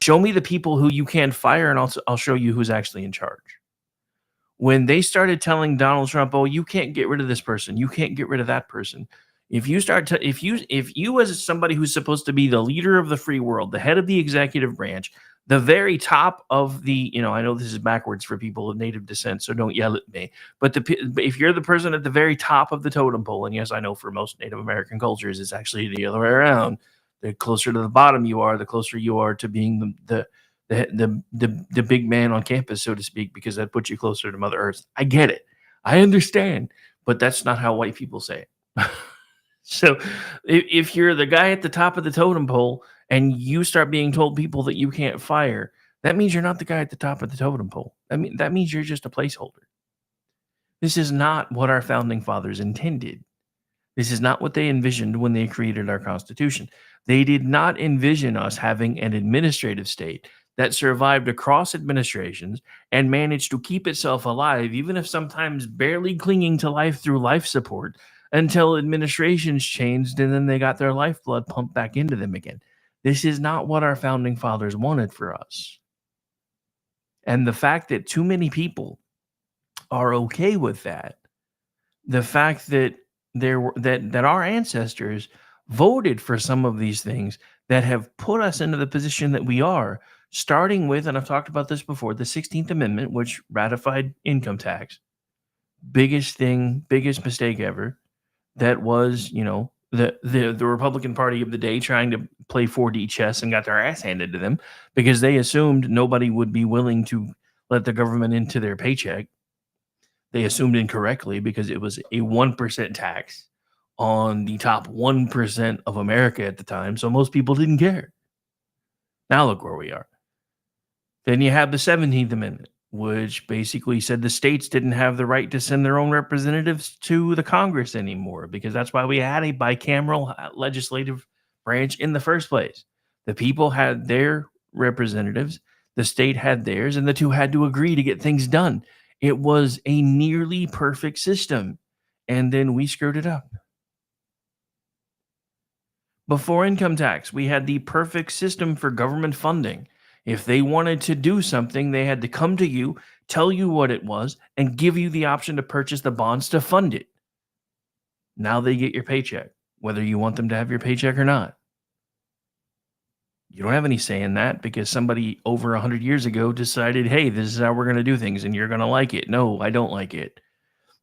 Show me the people who you can fire, and I'll show you who's actually in charge. When they started telling Donald Trump, oh, you can't get rid of this person, you can't get rid of that person. If you as somebody who's supposed to be the leader of the free world, the head of the executive branch, the very top of the, I know this is backwards for people of native descent, so don't yell at me. But if you're the person at the very top of the totem pole, and yes, I know for most Native American cultures, it's actually the other way around. The closer to the bottom you are, the closer you are to being the big man on campus, so to speak, because that puts you closer to Mother Earth. I get it. I understand. But that's not how white people say it. So if you're the guy at the top of the totem pole and you start being told people that you can't fire, that means you're not the guy at the top of the totem pole. That means you're just a placeholder. This is not what our founding fathers intended. This is not what they envisioned when they created our Constitution. They did not envision us having an administrative state that survived across administrations and managed to keep itself alive, even if sometimes barely clinging to life through life support, until administrations changed and then they got their lifeblood pumped back into them again. This is not what our founding fathers wanted for us. And the fact that too many people are okay with that, the fact that that our ancestors voted for some of these things that have put us into the position that we are, starting with, and I've talked about this before, the 16th Amendment, which ratified income tax. Biggest thing, biggest mistake ever. That was, the Republican Party of the day trying to play 4D chess and got their ass handed to them because they assumed nobody would be willing to let the government into their paycheck. They assumed incorrectly because it was a 1% tax on the top 1% of America at the time, so most people didn't care. Now look where we are. Then you have the 17th Amendment, which basically said the states didn't have the right to send their own representatives to the Congress anymore, because that's why we had a bicameral legislative branch in the first place. The people had their representatives, the state had theirs, and the two had to agree to get things done. It was a nearly perfect system, and then we screwed it up. Before income tax, we had the perfect system for government funding. If they wanted to do something, they had to come to you, tell you what it was, and give you the option to purchase the bonds to fund it. Now they get your paycheck, whether you want them to have your paycheck or not. You don't have any say in that because somebody over 100 years ago decided, hey, this is how we're going to do things and you're going to like it. No, I don't like it.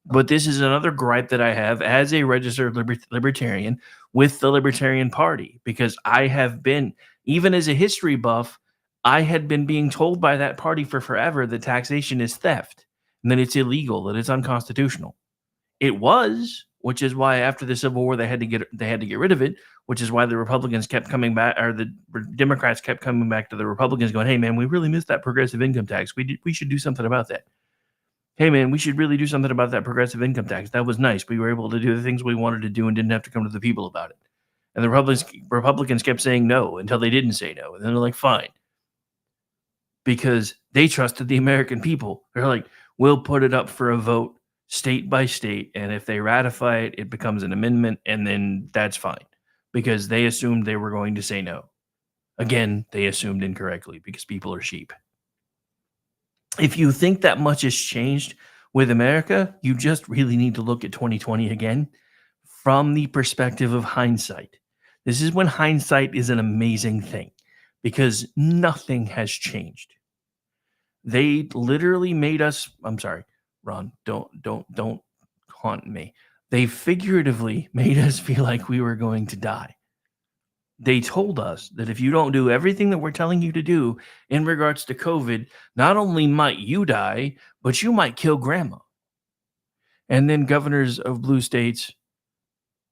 But this is another gripe that I have as a registered libertarian with the Libertarian Party, because I have been, even as a history buff, I had been being told by that party for forever that taxation is theft and that it's illegal, that it's unconstitutional. It was, which is why after the Civil War they had to get rid of it, which is why the Republicans kept coming back, or the Democrats kept coming back to the Republicans going, hey, man, we really missed that progressive income tax. We should do something about that. Hey, man, we should really do something about that progressive income tax. That was nice. We were able to do the things we wanted to do and didn't have to come to the people about it. And the Republicans kept saying no until they didn't say no. And then they're like, fine. Because they trusted the American people. They're like, we'll put it up for a vote state by state. And if they ratify it, it becomes an amendment. And then that's fine. Because they assumed they were going to say no. Again, they assumed incorrectly because people are sheep. If you think that much has changed with America, you just really need to look at 2020 again from the perspective of hindsight. This is when hindsight is an amazing thing because nothing has changed. They literally made us, I'm sorry, Ron, don't haunt me. They figuratively made us feel like we were going to die. They told us that if you don't do everything that we're telling you to do in regards to COVID, not only might you die, but you might kill grandma. And then governors of blue states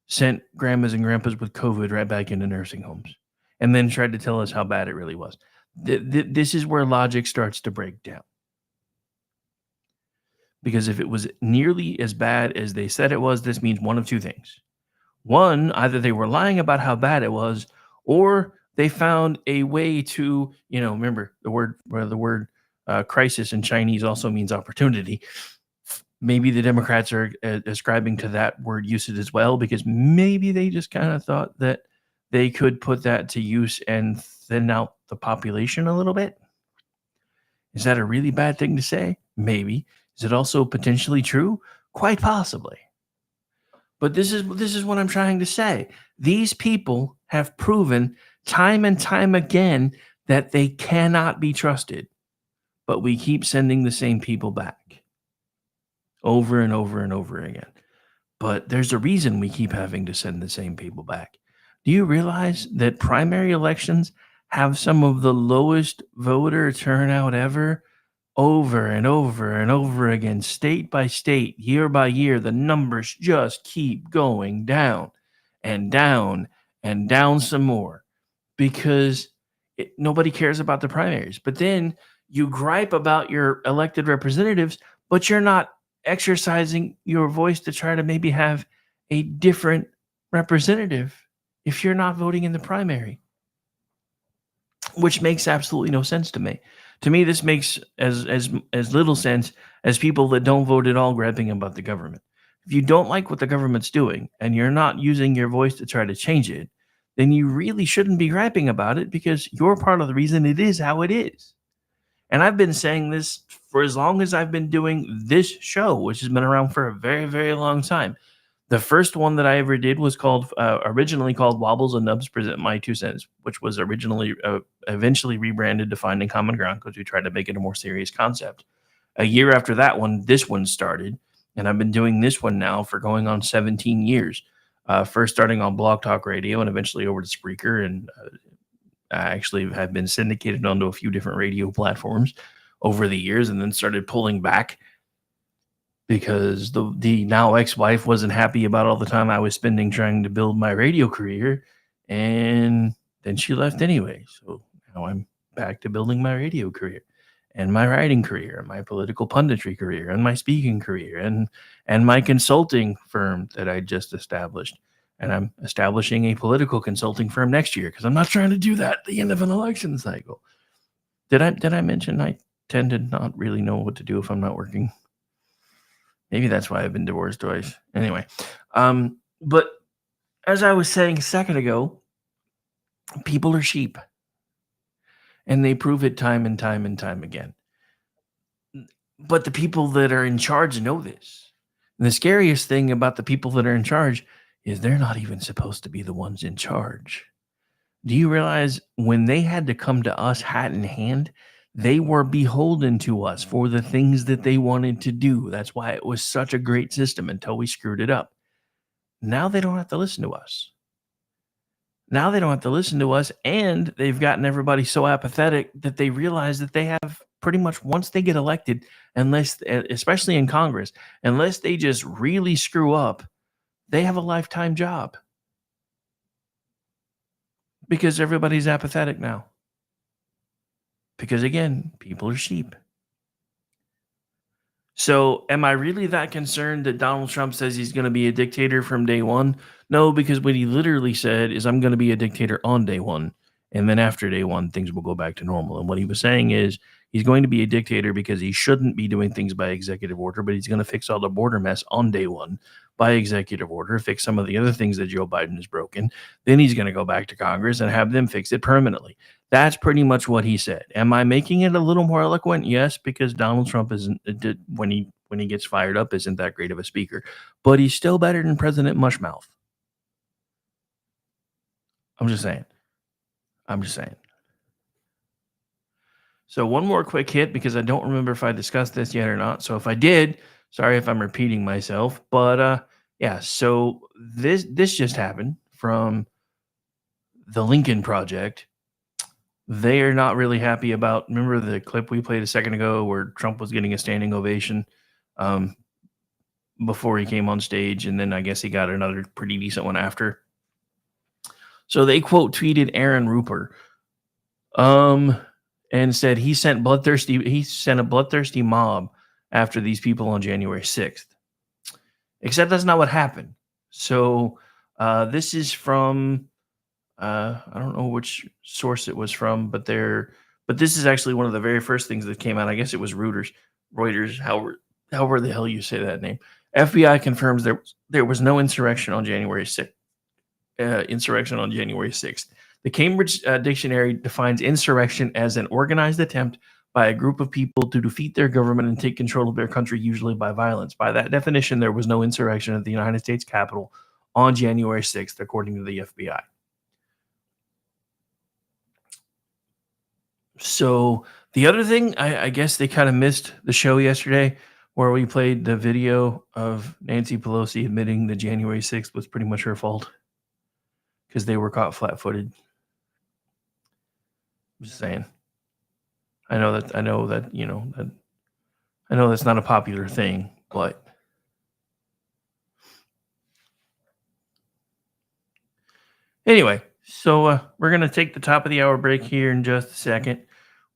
sent grandmas and grandpas with COVID right back into nursing homes and then tried to tell us how bad it really was. This is where logic starts to break down. Because if it was nearly as bad as they said it was, this means one of two things. One, either they were lying about how bad it was, or they found a way to, remember the word crisis in Chinese also means opportunity. Maybe the Democrats are ascribing to that word usage as well, because maybe they just kind of thought that they could put that to use and thin out the population a little bit. Is that a really bad thing to say? Maybe. Is it also potentially true? Quite possibly. But this is what I'm trying to say. These people have proven time and time again that they cannot be trusted. But we keep sending the same people back over and over and over again. But there's a reason we keep having to send the same people back. Do you realize that primary elections have some of the lowest voter turnout ever? Over and over and over again, state by state, year by year, the numbers just keep going down and down and down some more because nobody cares about the primaries. But then you gripe about your elected representatives, but you're not exercising your voice to try to maybe have a different representative if you're not voting in the primary, which makes absolutely no sense to me. To me, this makes as little sense as people that don't vote at all griping about the government. If you don't like what the government's doing and you're not using your voice to try to change it, then you really shouldn't be griping about it because you're part of the reason it is how it is. And I've been saying this for as long as I've been doing this show, which has been around for a very, very long time. The first one that I ever did was originally called Wobbles and Nubs Present My Two Cents, which was originally eventually rebranded to Finding Common Ground because we tried to make it a more serious concept. A year after that one, this one started, and I've been doing this one now for going on 17 years. First starting on Blog Talk Radio and eventually over to Spreaker, and I actually have been syndicated onto a few different radio platforms over the years, and then started pulling back because the now ex-wife wasn't happy about all the time I was spending trying to build my radio career, and then she left anyway. So now I'm back to building my radio career and my writing career and my political punditry career and my speaking career and my consulting firm that I just established. And I'm establishing a political consulting firm next year because I'm not trying to do that at the end of an election cycle. Did I mention I tend to not really know what to do if I'm not working? Maybe that's why I've been divorced twice. Anyway, but as I was saying a second ago, people are sheep. And they prove it time and time and time again. But the people that are in charge know this. And the scariest thing about the people that are in charge is they're not even supposed to be the ones in charge. Do you realize when they had to come to us hat in hand, they were beholden to us for the things that they wanted to do. That's why it was such a great system until we screwed it up. Now they don't have to listen to us. Now they don't have to listen to us, and they've gotten everybody so apathetic that they realize that they have pretty much, once they get elected, unless, especially in Congress, unless they just really screw up, they have a lifetime job. Because everybody's apathetic now. Because again, people are sheep. So am I really that concerned that Donald Trump says he's going to be a dictator from day one? No, because what he literally said is I'm going to be a dictator on day one. And then after day one, things will go back to normal. And what he was saying is he's going to be a dictator because he shouldn't be doing things by executive order, but he's going to fix all the border mess on day one by executive order, fix some of the other things that Joe Biden has broken. Then he's going to go back to Congress and have them fix it permanently. That's pretty much what he said. Am I making it a little more eloquent? Yes, because Donald Trump isn't, when he gets fired up, isn't that great of a speaker, but he's still better than President Mushmouth. I'm just saying. So one more quick hit, because I don't remember if I discussed this yet or not. So if I did, sorry if I'm repeating myself, but yeah, so this just happened from the Lincoln Project. They are not really happy about, remember the clip we played a second ago where Trump was getting a standing ovation before he came on stage, and then I guess he got another pretty decent one after. So they quote tweeted Aaron Rupert and said he sent a bloodthirsty mob after these people on January 6th. Except that's not what happened. So this is from I don't know which source it was from, but this is actually one of the very first things that came out. I guess it was Reuters, however the hell you say that name. FBI confirms there was no insurrection on January 6th. The Cambridge Dictionary defines insurrection as an organized attempt by a group of people to defeat their government and take control of their country, usually by violence. By that definition, there was no insurrection at the United States Capitol on January 6th, according to the FBI. So the other thing, I guess they kind of missed the show yesterday where we played the video of Nancy Pelosi admitting that January 6th was pretty much her fault because they were caught flat-footed. I'm just saying. I know that's not a popular thing, but anyway, so we're going to take the top of the hour break here in just a second.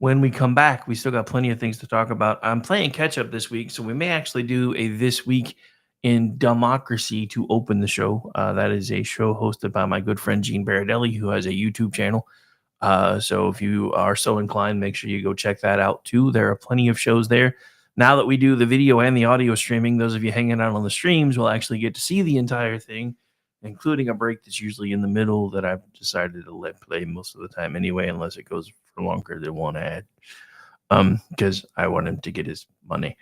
When we come back, we still got plenty of things to talk about. I'm playing catch up this week, so we may actually do a This Week in Democracy to open the show. That is a show hosted by my good friend Gene Baradelli, who has a YouTube channel. So if you are so inclined, make sure you go check that out too. There are plenty of shows there. Now that we do the video and the audio streaming, those of you hanging out on the streams will actually get to see the entire thing, including a break that's usually in the middle that I've decided to let play most of the time anyway, unless it goes for longer than one ad, because I want him to get his money.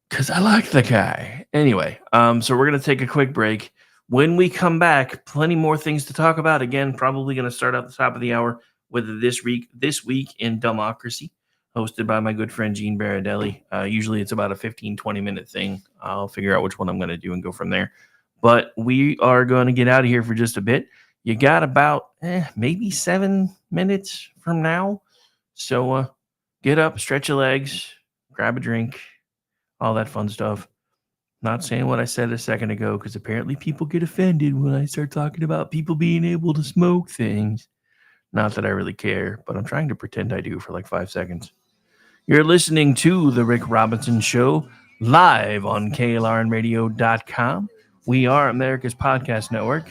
Because I like the guy. Anyway, so we're going to take a quick break. When we come back, plenty more things to talk about. Again, probably going to start at the top of the hour with this week in Democracy, hosted by my good friend Gene Baradelli. Usually it's about a 15, 20-minute thing. I'll figure out which one I'm going to do and go from there. But we are going to get out of here for just a bit. You got about maybe 7 minutes from now. So get up, stretch your legs, grab a drink, all that fun stuff. Not saying what I said a second ago, because apparently people get offended when I start talking about people being able to smoke things. Not that I really care, but I'm trying to pretend I do for like 5 seconds. You're listening to The Rick Robinson Show live on KLRNRadio.com. We are America's Podcast Network.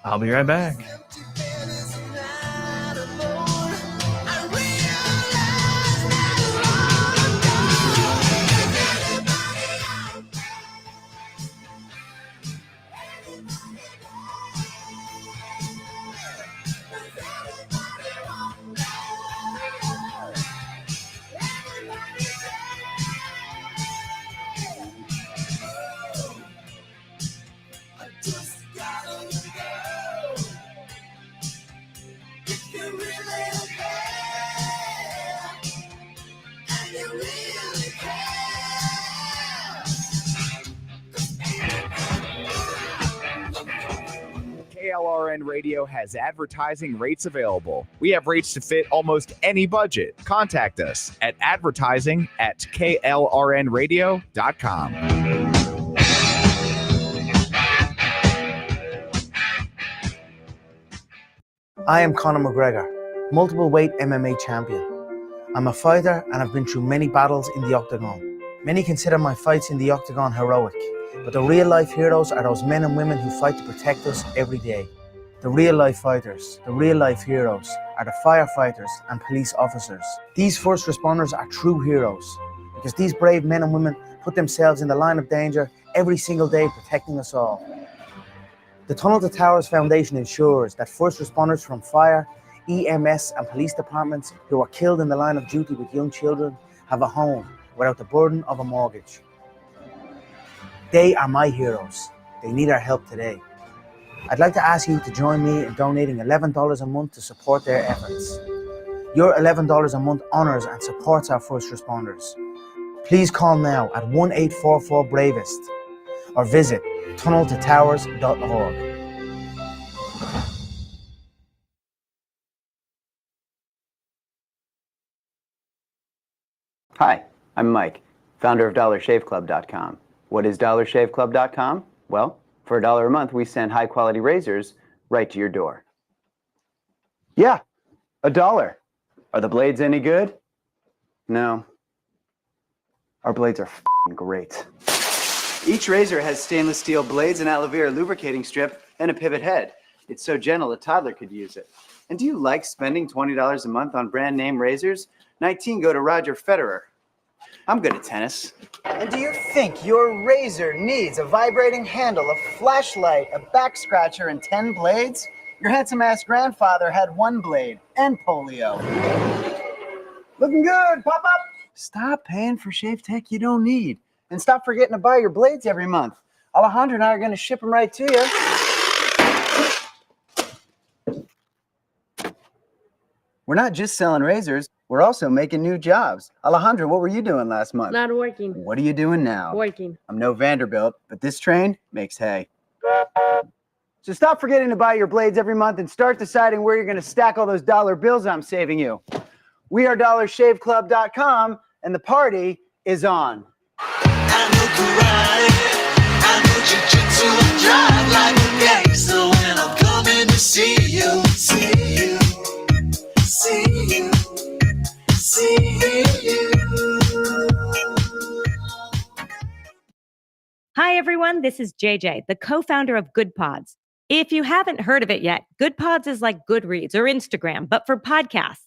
I'll be right back. KLRN Radio has advertising rates available. We have rates to fit almost any budget. Contact us at advertising@klrnradio.com. I am Conor McGregor, multiple weight MMA champion. I'm a fighter and I've been through many battles in the octagon. Many consider my fights in the octagon heroic, but the real life heroes are those men and women who fight to protect us every day. The real life fighters, the real life heroes are the firefighters and police officers. These first responders are true heroes because these brave men and women put themselves in the line of danger every single day protecting us all. The Tunnel to Towers Foundation ensures that first responders from fire, EMS and police departments who are killed in the line of duty with young children have a home without the burden of a mortgage. They are my heroes. They need our help today. I'd like to ask you to join me in donating $11 a month to support their efforts. Your $11 a month honors and supports our first responders. Please call now at 1-844-BRAVEST or visit tunneltotowers.org. Hi, I'm Mike, founder of DollarShaveClub.com. What is DollarShaveClub.com? Well, for $1 a month, we send high-quality razors right to your door. Yeah, $1. Are the blades any good? No. Our blades are f***ing great. Each razor has stainless steel blades, an aloe vera lubricating strip, and a pivot head. It's so gentle a toddler could use it. And do you like spending $20 a month on brand name razors? 19 go to Roger Federer. I'm good at tennis. And do you think your razor needs a vibrating handle, a flashlight, a back scratcher, and 10 blades? Your handsome-ass grandfather had 1 blade and polio. Looking good, pop up! Stop paying for shave tech you don't need. And stop forgetting to buy your blades every month. Alejandro and I are going to ship them right to you. We're not just selling razors, we're also making new jobs. Alejandro, what were you doing last month? Not working. What are you doing now? Working. I'm no Vanderbilt, but this train makes hay. So stop forgetting to buy your blades every month and start deciding where you're going to stack all those dollar bills I'm saving you. We are DollarShaveClub.com, and the party is on. I know karate, I know jiu-jitsu, I drive like a gangster when I'm coming to see you, see you, see you, see you. Hi, everyone. This is JJ, the co-founder of Good Pods. If you haven't heard of it yet, Good Pods is like Goodreads or Instagram, but for podcasts.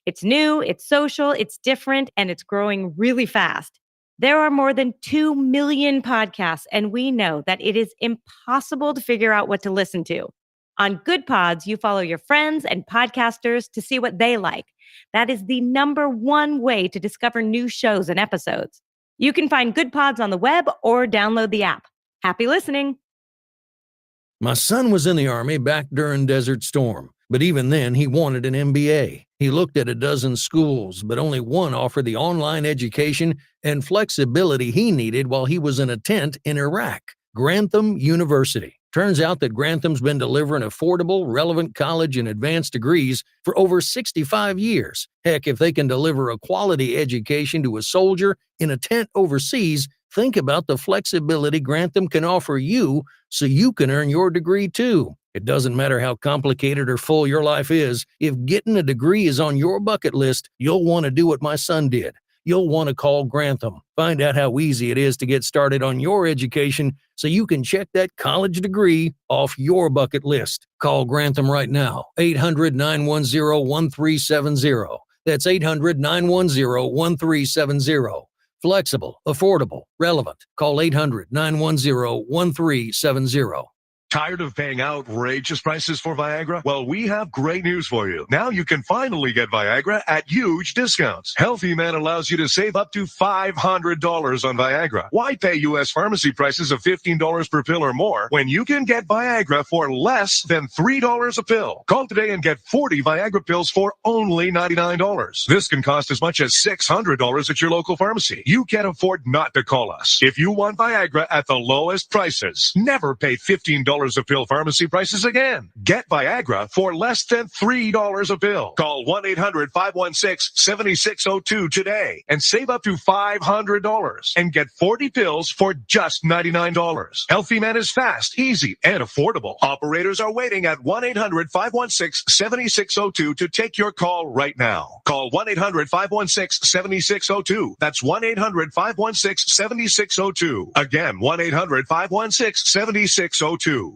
It's new, it's social, it's different, and it's growing really fast. There are more than 2 million podcasts, and we know that it is impossible to figure out what to listen to. On Good Pods, you follow your friends and podcasters to see what they like. That is the #1 way to discover new shows and episodes. You can find Good Pods on the web or download the app. Happy listening. My son was in the Army back during Desert Storm, but even then he wanted an MBA. He looked at a dozen schools, but only one offered the online education and flexibility he needed while he was in a tent in Iraq, Grantham University. Turns out that Grantham's been delivering affordable, relevant college and advanced degrees for over 65 years. Heck, if they can deliver a quality education to a soldier in a tent overseas, think about the flexibility Grantham can offer you so you can earn your degree too. It doesn't matter how complicated or full your life is. If getting a degree is on your bucket list, you'll want to do what my son did. You'll want to call Grantham. Find out how easy it is to get started on your education so you can check that college degree off your bucket list. Call Grantham right now, 800-910-1370. That's 800-910-1370. Flexible, affordable, relevant. Call 800-910-1370. Tired of paying outrageous prices for Viagra? Well, we have great news for you. Now you can finally get Viagra at huge discounts. Healthy Man allows you to save up to $500 on Viagra. Why pay U.S. pharmacy prices of $15 per pill or more when you can get Viagra for less than $3 a pill? Call today and get 40 Viagra pills for only $99. This can cost as much as $600 at your local pharmacy. You can't afford not to call us. If you want Viagra at the lowest prices, never pay $15 a pill pharmacy prices again. Get Viagra for less than $3 a pill. Call 1-800-516-7602 today and save up to $500 and get 40 pills for just $99. Healthy Man is fast, easy, and affordable. Operators are waiting at 1-800-516-7602 to take your call right now. Call 1-800-516-7602. That's 1-800-516-7602. Again, 1-800-516-7602.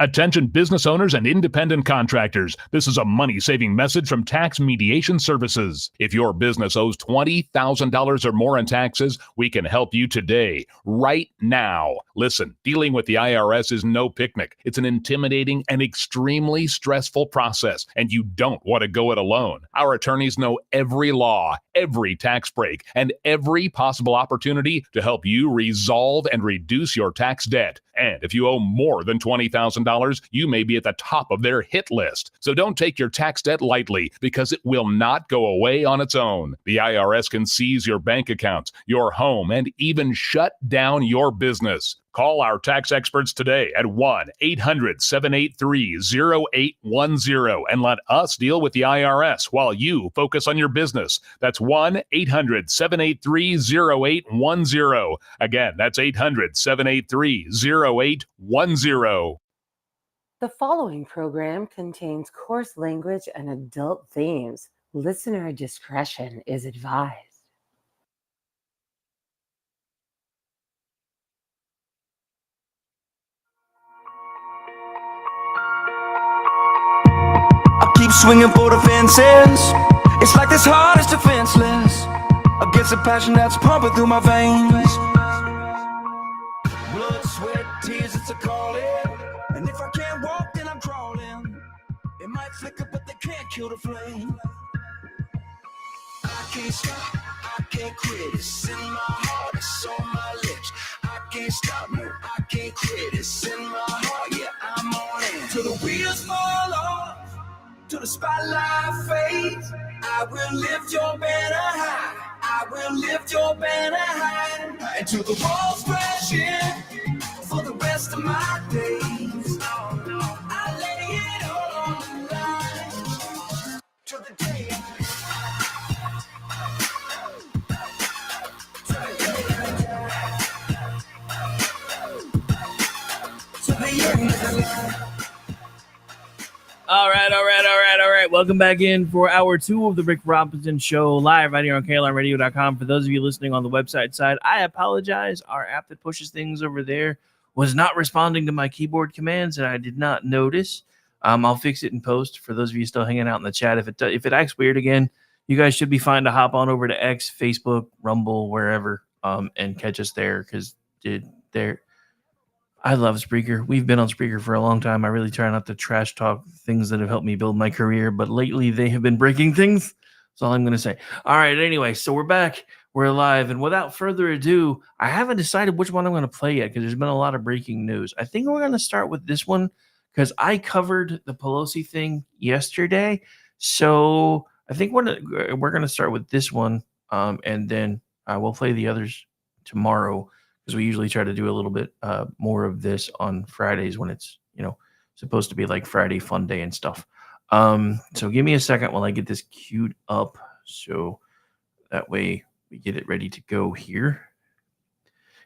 Attention business owners and independent contractors. This is a money-saving message from Tax Mediation Services. If your business owes $20,000 or more in taxes, we can help you today, right now. Listen, dealing with the IRS is no picnic. It's an intimidating and extremely stressful process, and you don't want to go it alone. Our attorneys know every law, every tax break, and every possible opportunity to help you resolve and reduce your tax debt. And if you owe more than $20,000, you may be at the top of their hit list. So don't take your tax debt lightly, because it will not go away on its own. The IRS can seize your bank accounts, your home, and even shut down your business. Call our tax experts today at 1-800-783-0810 and let us deal with the IRS while you focus on your business. That's 1-800-783-0810. Again, that's 800-783-0810. The following program contains coarse language and adult themes. Listener discretion is advised. I keep swinging for the fences. It's like this heart is defenseless against a passion that's pumping through my veins. Blood, sweat, tears, it's a calling. And if I can't walk, then I'm crawling. It might flicker, but they can't kill the flame. I can't stop, I can't quit. It's in my heart, it's on my lips. I can't stop, no, I can't quit. It's in my heart, yeah, I'm on it. Till the wheels fall off, till the spotlight fades. I will lift your banner high. I will lift your banner high. Until the walls crash in for the rest of my days. I lay it all on the line. Till the day All right. Welcome back in for hour 2 of the Rick Robinson Show, live right here on KLRNRadio.com. For those of you listening on the website side, I apologize. Our app that pushes things over there was not responding to my keyboard commands, and I did not notice. I'll fix it in post. For those of you still hanging out in the chat, if it acts weird again, you guys should be fine to hop on over to X, Facebook, Rumble, wherever, and catch us there, because I love Spreaker. We've been on Spreaker for a long time. I really try not to trash talk things that have helped me build my career, but lately they have been breaking things. That's all I'm going to say. All right. Anyway, so we're back. We're live, and without further ado, I haven't decided which one I'm going to play yet because there's been a lot of breaking news. I think we're going to start with this one because I covered the Pelosi thing yesterday. So I think we're going to start with this one, and then we'll play the others tomorrow because we usually try to do a little bit more of this on Fridays when it's supposed to be like Friday fun day and stuff. So give me a second while I get this queued up, so that way we get it ready to go here.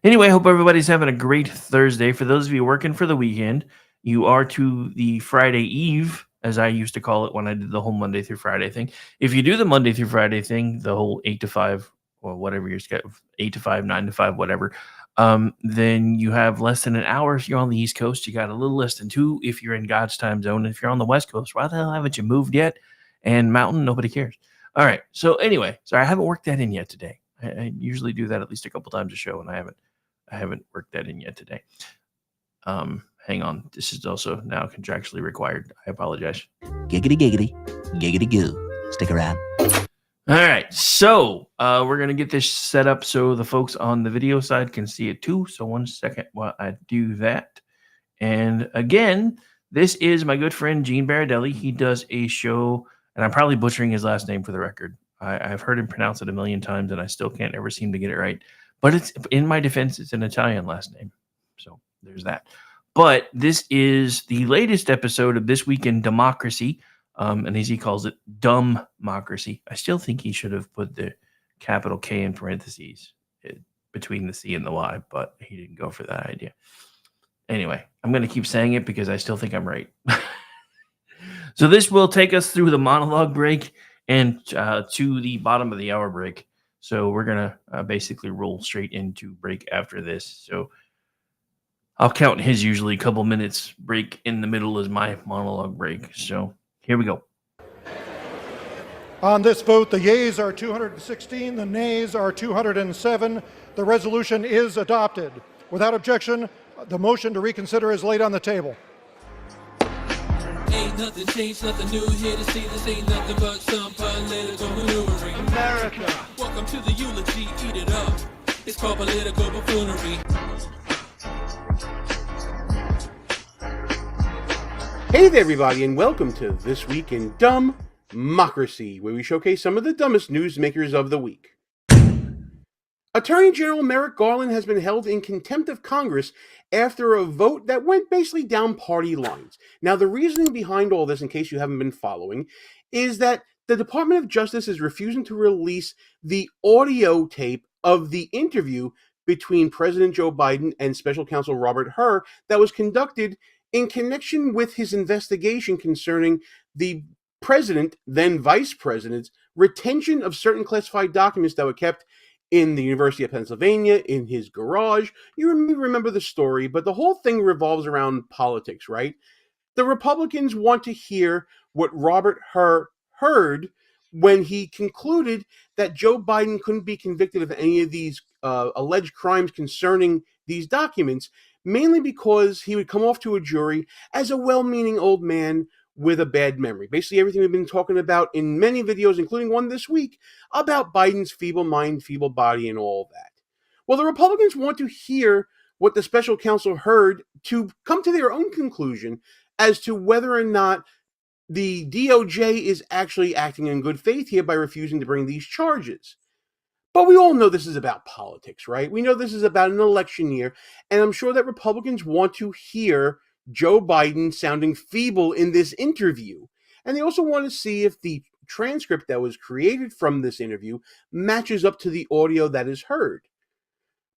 Anyway, I hope everybody's having a great Thursday. For those of you working for the weekend, you are to the Friday Eve, as I used to call it when I did the whole Monday through Friday thing. If you do the Monday through Friday thing, the whole 8 to 5, or whatever your schedule, 8 to 5, 9 to 5, whatever, then you have less than an hour if you're on the East Coast. You got a little less than 2 if you're in God's time zone. If you're on the West Coast, why the hell haven't you moved yet? And Mountain, nobody cares. All right. So anyway, sorry, I haven't worked that in yet today. I usually do that at least a couple times a show, and I haven't worked that in yet today. Hang on. This is also now contractually required. I apologize. Giggity, giggity, giggity goo. Stick around. All right. So we're going to get this set up so the folks on the video side can see it too. So 1 second while I do that. And again, this is my good friend Gene Baradelli. He does a show, and I'm probably butchering his last name for the record. I've heard him pronounce it a million times, and I still can't ever seem to get it right. But it's, in my defense, it's an Italian last name. So there's that. But this is the latest episode of This Week in Democracy, and as he calls it, Dumb-mocracy. I still think he should have put the capital K in parentheses between the C and the Y, but he didn't go for that idea. Anyway, I'm going to keep saying it because I still think I'm right. So this will take us through the monologue break and to the bottom of the hour break. So we're going to basically roll straight into break after this. So I'll count his usually couple minutes break in the middle as my monologue break. So here we go. On this vote, the yeas are 216, the nays are 207. The resolution is adopted. Without objection, the motion to reconsider is laid on the table. Ain't nothing changed, nothing new here to see. This ain't nothing but some political maneuvering. America, welcome to the eulogy, eat it up. It's called political buffoonery. Hey there, everybody, and welcome to This Week in Dumb-mocracy, where we showcase some of the dumbest newsmakers of the week. Attorney General Merrick Garland has been held in contempt of Congress after a vote that went basically down party lines. Now, the reasoning behind all this, in case you haven't been following, is that the Department of Justice is refusing to release the audio tape of the interview between President Joe Biden and Special Counsel Robert Hur that was conducted in connection with his investigation concerning the president, then vice president's, retention of certain classified documents that were kept in the University of Pennsylvania, in his garage. You remember the story, but the whole thing revolves around politics, right? The Republicans want to hear what Robert Hur heard when he concluded that Joe Biden couldn't be convicted of any of these alleged crimes concerning these documents, mainly because he would come off to a jury as a well-meaning old man with a bad memory. Basically, everything we've been talking about in many videos, including one this week, about Biden's feeble mind, feeble body, and all that. Well, the Republicans want to hear what the special counsel heard to come to their own conclusion as to whether or not the DOJ is actually acting in good faith here by refusing to bring these charges. But we all know this is about politics, right? We know this is about an election year, and I'm sure that Republicans want to hear Joe Biden sounding feeble in this interview. And they also want to see if the transcript that was created from this interview matches up to the audio that is heard.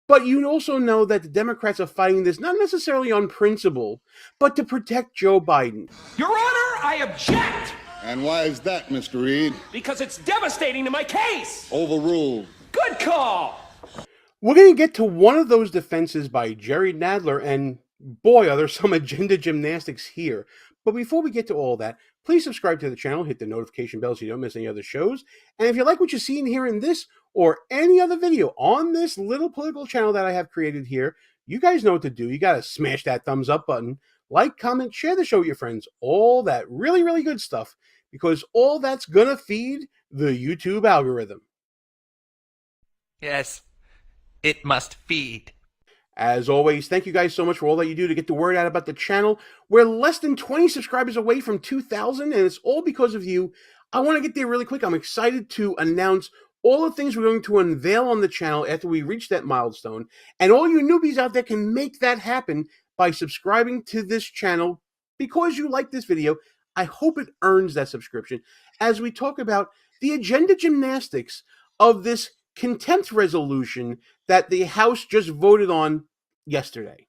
But you also know that the Democrats are fighting this not necessarily on principle, but to protect Joe Biden. Your Honor, I object! And why is that, Mr. Reed? Because it's devastating to my case! Overruled. Good call! We're going to get to one of those defenses by Jerry Nadler, and boy, are there some agenda gymnastics here. But before we get to all that, please subscribe to the channel, hit the notification bell so you don't miss any other shows. And if you like what you see and hear in this or any other video on this little political channel that I have created here, you guys know what to do. You got to smash that thumbs up button, like, comment, share the show with your friends, all that really, really good stuff, because all that's going to feed the YouTube algorithm. Yes, it must feed. As always, thank you guys so much for all that you do to get the word out about the channel. We're less than 20 subscribers away from 2,000, and it's all because of you. I want to get there really quick. I'm excited to announce all the things we're going to unveil on the channel after we reach that milestone. And all you newbies out there can make that happen by subscribing to this channel because you like this video. I hope it earns that subscription as we talk about the agenda gymnastics of this contempt resolution that the House just voted on yesterday.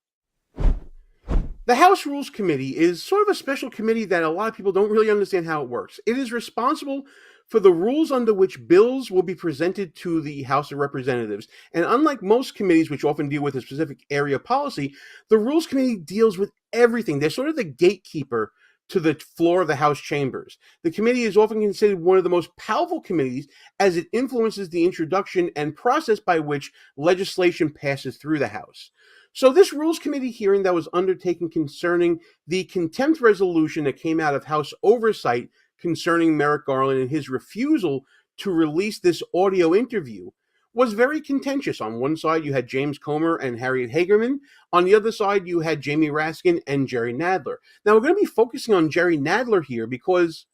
The House Rules Committee is sort of a special committee that a lot of people don't really understand how it works. It is responsible for the rules under which bills will be presented to the House of Representatives. And unlike most committees, which often deal with a specific area of policy, the Rules Committee deals with everything. They're sort of the gatekeeper to the floor of the House chambers. The committee is often considered one of the most powerful committees as it influences the introduction and process by which legislation passes through the House. So this Rules Committee hearing that was undertaken concerning the contempt resolution that came out of House Oversight concerning Merrick Garland and his refusal to release this audio interview was very contentious. On one side, you had James Comer and Harriet Hagerman. On the other side, you had Jamie Raskin and Jerry Nadler. Now, we're going to be focusing on Jerry Nadler here because,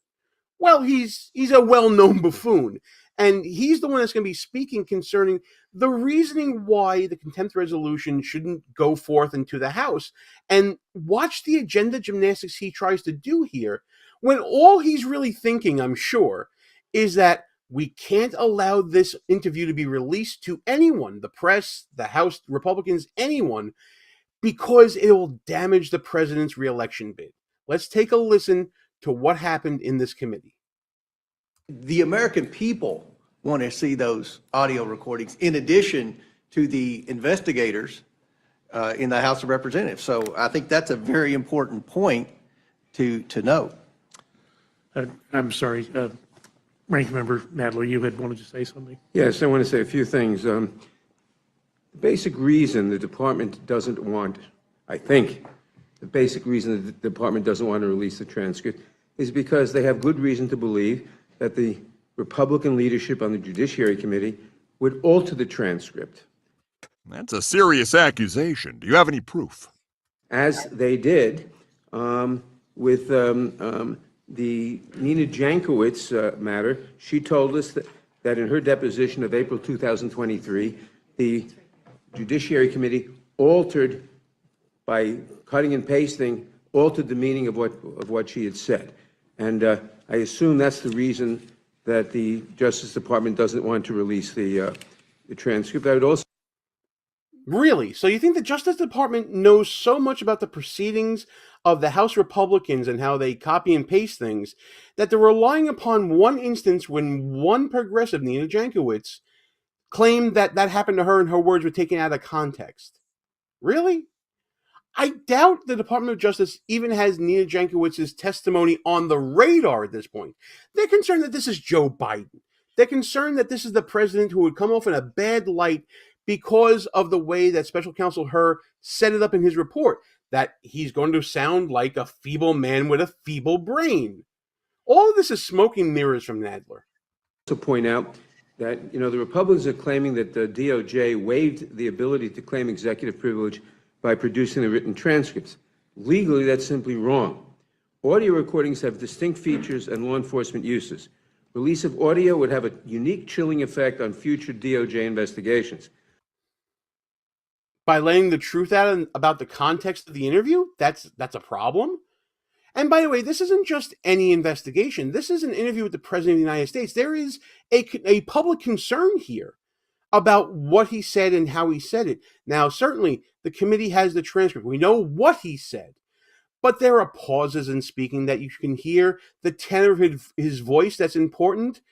well, he's a well-known buffoon. And he's the one that's going to be speaking concerning the reasoning why the contempt resolution shouldn't go forth into the House. And watch the agenda gymnastics he tries to do here, when all he's really thinking, I'm sure, is that we can't allow this interview to be released to anyone, the press, the House Republicans, anyone, because it will damage the president's reelection bid. Let's take a listen to what happened in this committee. The American people want to see those audio recordings in addition to the investigators in the House of Representatives. So I think that's a very important point to note. I'm sorry, Ranking Member Nadler, you had wanted to say something? Yes, I want to say a few things. The basic reason the department doesn't want, I think, the basic reason the department doesn't want to release the transcript is because they have good reason to believe that the Republican leadership on the Judiciary Committee would alter the transcript. That's a serious accusation. Do you have any proof? As they did with the Nina Jankowicz matter. She told us that in her deposition of April 2023, the Judiciary Committee altered, by cutting and pasting, altered the meaning of what she had said. And I assume that's the reason that the Justice Department doesn't want to release the transcript. I would also. Really? So you think the Justice Department knows so much about the proceedings of the House Republicans and how they copy and paste things that they're relying upon one instance when one progressive, Nina Jankowicz, claimed that that happened to her and her words were taken out of context? Really? I doubt the Department of Justice even has Nina Jankowicz's testimony on the radar at this point. They're concerned that this is Joe Biden. They're concerned that this is the president who would come off in a bad light because of the way that Special Counsel Hur set it up in his report, that he's going to sound like a feeble man with a feeble brain. All of this is smoke and mirrors from Nadler. To point out that, the Republicans are claiming that the DOJ waived the ability to claim executive privilege by producing the written transcripts. Legally, that's simply wrong. Audio recordings have distinct features and law enforcement uses. Release of audio would have a unique chilling effect on future DOJ investigations. By letting the truth out about the context of the interview, that's a problem. And by the way, this isn't just any investigation. This is an interview with the President of the United States. There is a public concern here about what he said and how he said it. Now, certainly, the committee has the transcript. We know what he said. But there are pauses in speaking that you can hear, the tenor of his voice that's important.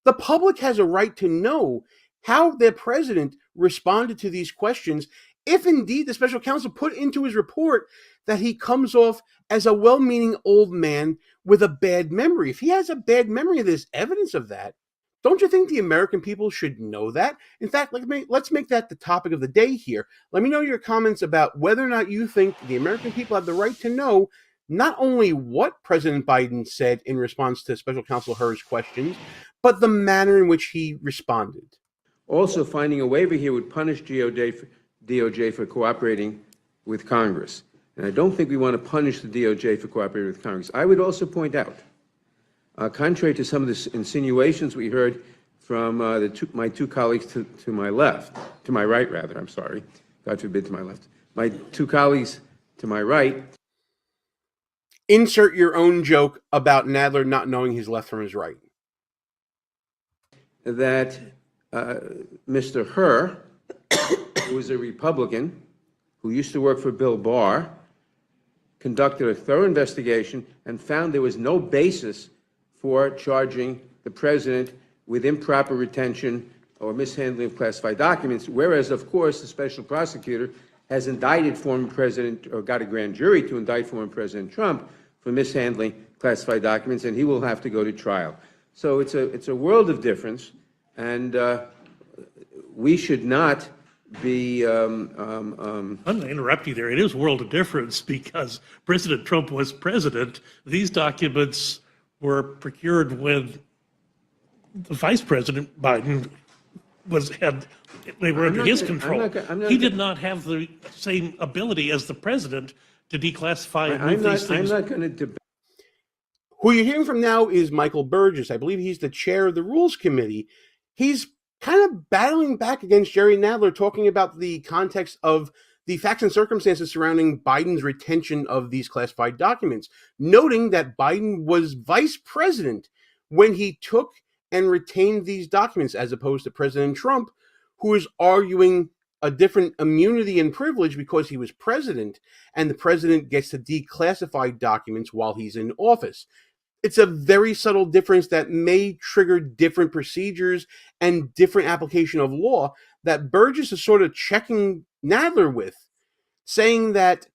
The public has a right to know how their president responded to these questions, if indeed the special counsel put into his report that he comes off as a well-meaning old man with a bad memory. If he has a bad memory, there's evidence of that. Don't you think the American people should know that? In fact, let's make that the topic of the day here. Let me know your comments about whether or not you think the American people have the right to know not only what President Biden said in response to Special Counsel Hur's questions, but the manner in which he responded. Also, finding a waiver here would punish DOJ for cooperating with Congress. And I don't think we want to punish the DOJ for cooperating with Congress. I would also point out, contrary to some of the insinuations we heard from my two colleagues to my left, to my right rather, I'm sorry, God forbid to my left, my two colleagues to my right. Insert your own joke about Nadler not knowing his left from his right. That Mr. Herr, who was a Republican, who used to work for Bill Barr, conducted a thorough investigation and found there was no basis for charging the president with improper retention or mishandling of classified documents, whereas, of course, the special prosecutor has indicted former President, or got a grand jury to indict former President Trump for mishandling classified documents, and he will have to go to trial. So it's a world of difference, and we should not be. I'm going to interrupt you there. It is a world of difference because President Trump was president. These documents were procured when the Vice President Biden they were under his control. He did not have the same ability as the president to declassify and move these things. I'm not going to debate. Who you're hearing from now is Michael Burgess. I believe he's the chair of the Rules Committee. He's kind of battling back against Jerry Nadler, talking about the context of the facts and circumstances surrounding Biden's retention of these classified documents, noting that Biden was vice president when he took and retained these documents, as opposed to President Trump, who is arguing a different immunity and privilege because he was president, and the president gets to declassify documents while he's in office. It's a very subtle difference that may trigger different procedures and different application of law that Burgess is sort of checking Nadler with, saying that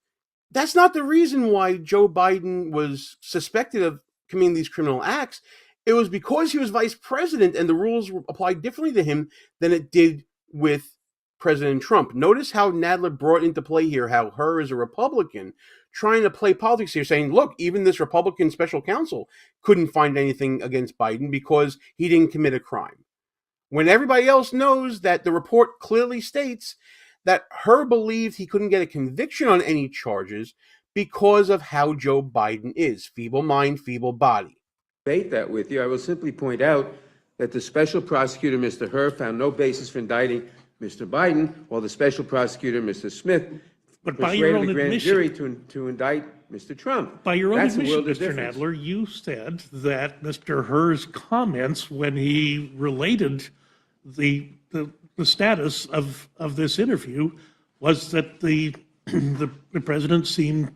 that's not the reason why Joe Biden was suspected of committing these criminal acts. It was because he was vice president and the rules applied differently to him than it did with President Trump. Notice how Nadler brought into play here how Herr is a Republican trying to play politics here, saying, look, even this Republican special counsel couldn't find anything against Biden because he didn't commit a crime. When everybody else knows that the report clearly states that Herr believed he couldn't get a conviction on any charges because of how Joe Biden is. Feeble mind, feeble body. Debate that with you. I will simply point out that the special prosecutor, Mr. Herr, found no basis for indicting Mr. Biden, while the special prosecutor, Mr. Smith, persuaded the grand jury to indict Mr. Trump. By your own admission, Mr. Nadler, you said that Mr. Herr's comments when he related the status of this interview was that the president seemed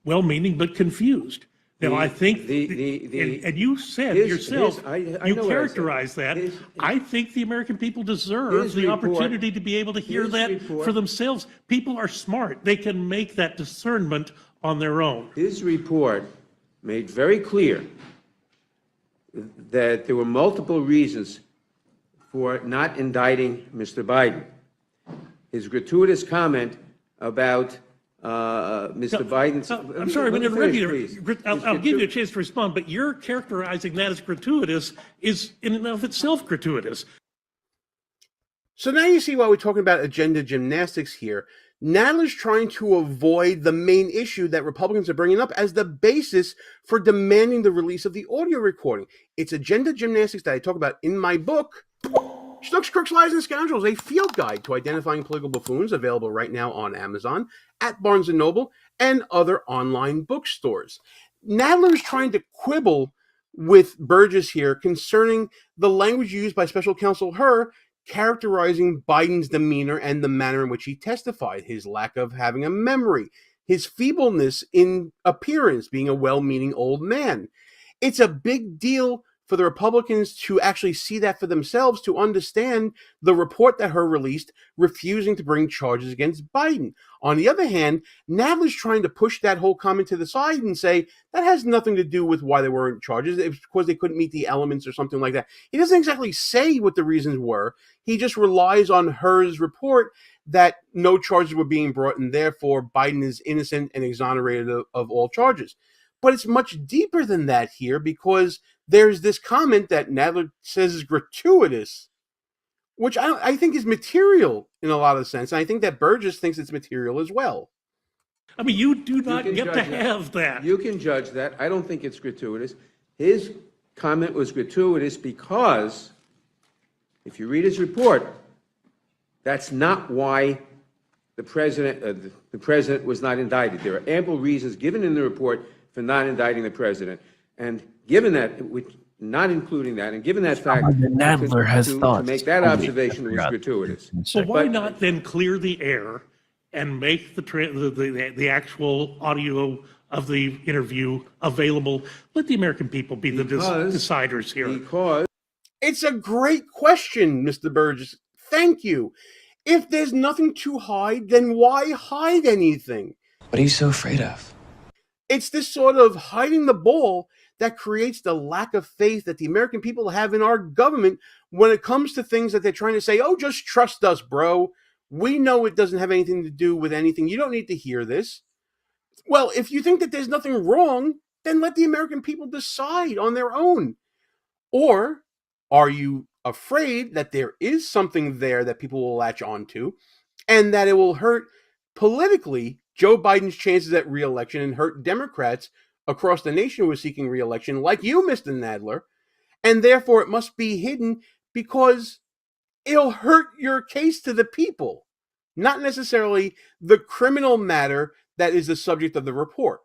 well-meaning but confused. Now, I think, and you said yourself, you characterized that. I think the American people deserve the opportunity to be able to hear that for themselves. People are smart. They can make that discernment on their own. His report made very clear that there were multiple reasons for not indicting Mr. Biden. His gratuitous comment about Mr. Biden's... I'm sorry, I'm going to I'll give you a chance to respond, but you're characterizing that as gratuitous is in and of itself gratuitous. So now you see why we're talking about agenda gymnastics here. Nadler's trying to avoid the main issue that Republicans are bringing up as the basis for demanding the release of the audio recording. It's agenda gymnastics that I talk about in my book, Schnooks, Crooks, Lies, and Scoundrels, a field guide to identifying political buffoons, available right now on Amazon, at Barnes & Noble, and other online bookstores. Nadler is trying to quibble with Burgess here concerning the language used by Special Counsel Herr characterizing Biden's demeanor and the manner in which he testified, his lack of having a memory, his feebleness in appearance, being a well-meaning old man. It's a big deal for the Republicans to actually see that for themselves, to understand the report that Herr released, refusing to bring charges against Biden. On the other hand, Nadler's trying to push that whole comment to the side and say that has nothing to do with why there weren't charges. It was because they couldn't meet the elements or something like that. He doesn't exactly say what the reasons were. He just relies on Herr's report that no charges were being brought and therefore Biden is innocent and exonerated of all charges. But it's much deeper than that here, because there's this comment that Nadler says is gratuitous, which I think is material in a lot of sense. And I think that Burgess thinks it's material as well. I mean, you do not get to have that. You can judge that. I don't think it's gratuitous. His comment was gratuitous because, if you read his report, that's not why the president was not indicted. There are ample reasons given in the report for not indicting the president. And given that, not including that, and given that fact, Nadler has to thoughts. make that observation was gratuitous. So why not then clear the air and make the actual audio of the interview available? Let the American people be the deciders here. Because it's a great question, Mr. Burgess. Thank you. If there's nothing to hide, then why hide anything? What are you so afraid of? It's this sort of hiding the ball that creates the lack of faith that the American people have in our government when it comes to things that they're trying to say, oh, just trust us, bro. We know it doesn't have anything to do with anything. You don't need to hear this. Well, if you think that there's nothing wrong, then let the American people decide on their own. Or are you afraid that there is something there that people will latch onto and that it will hurt politically Joe Biden's chances at re-election and hurt Democrats across the nation who are seeking re-election, like you, Mr. Nadler, and therefore it must be hidden because it'll hurt your case to the people, not necessarily the criminal matter that is the subject of the report.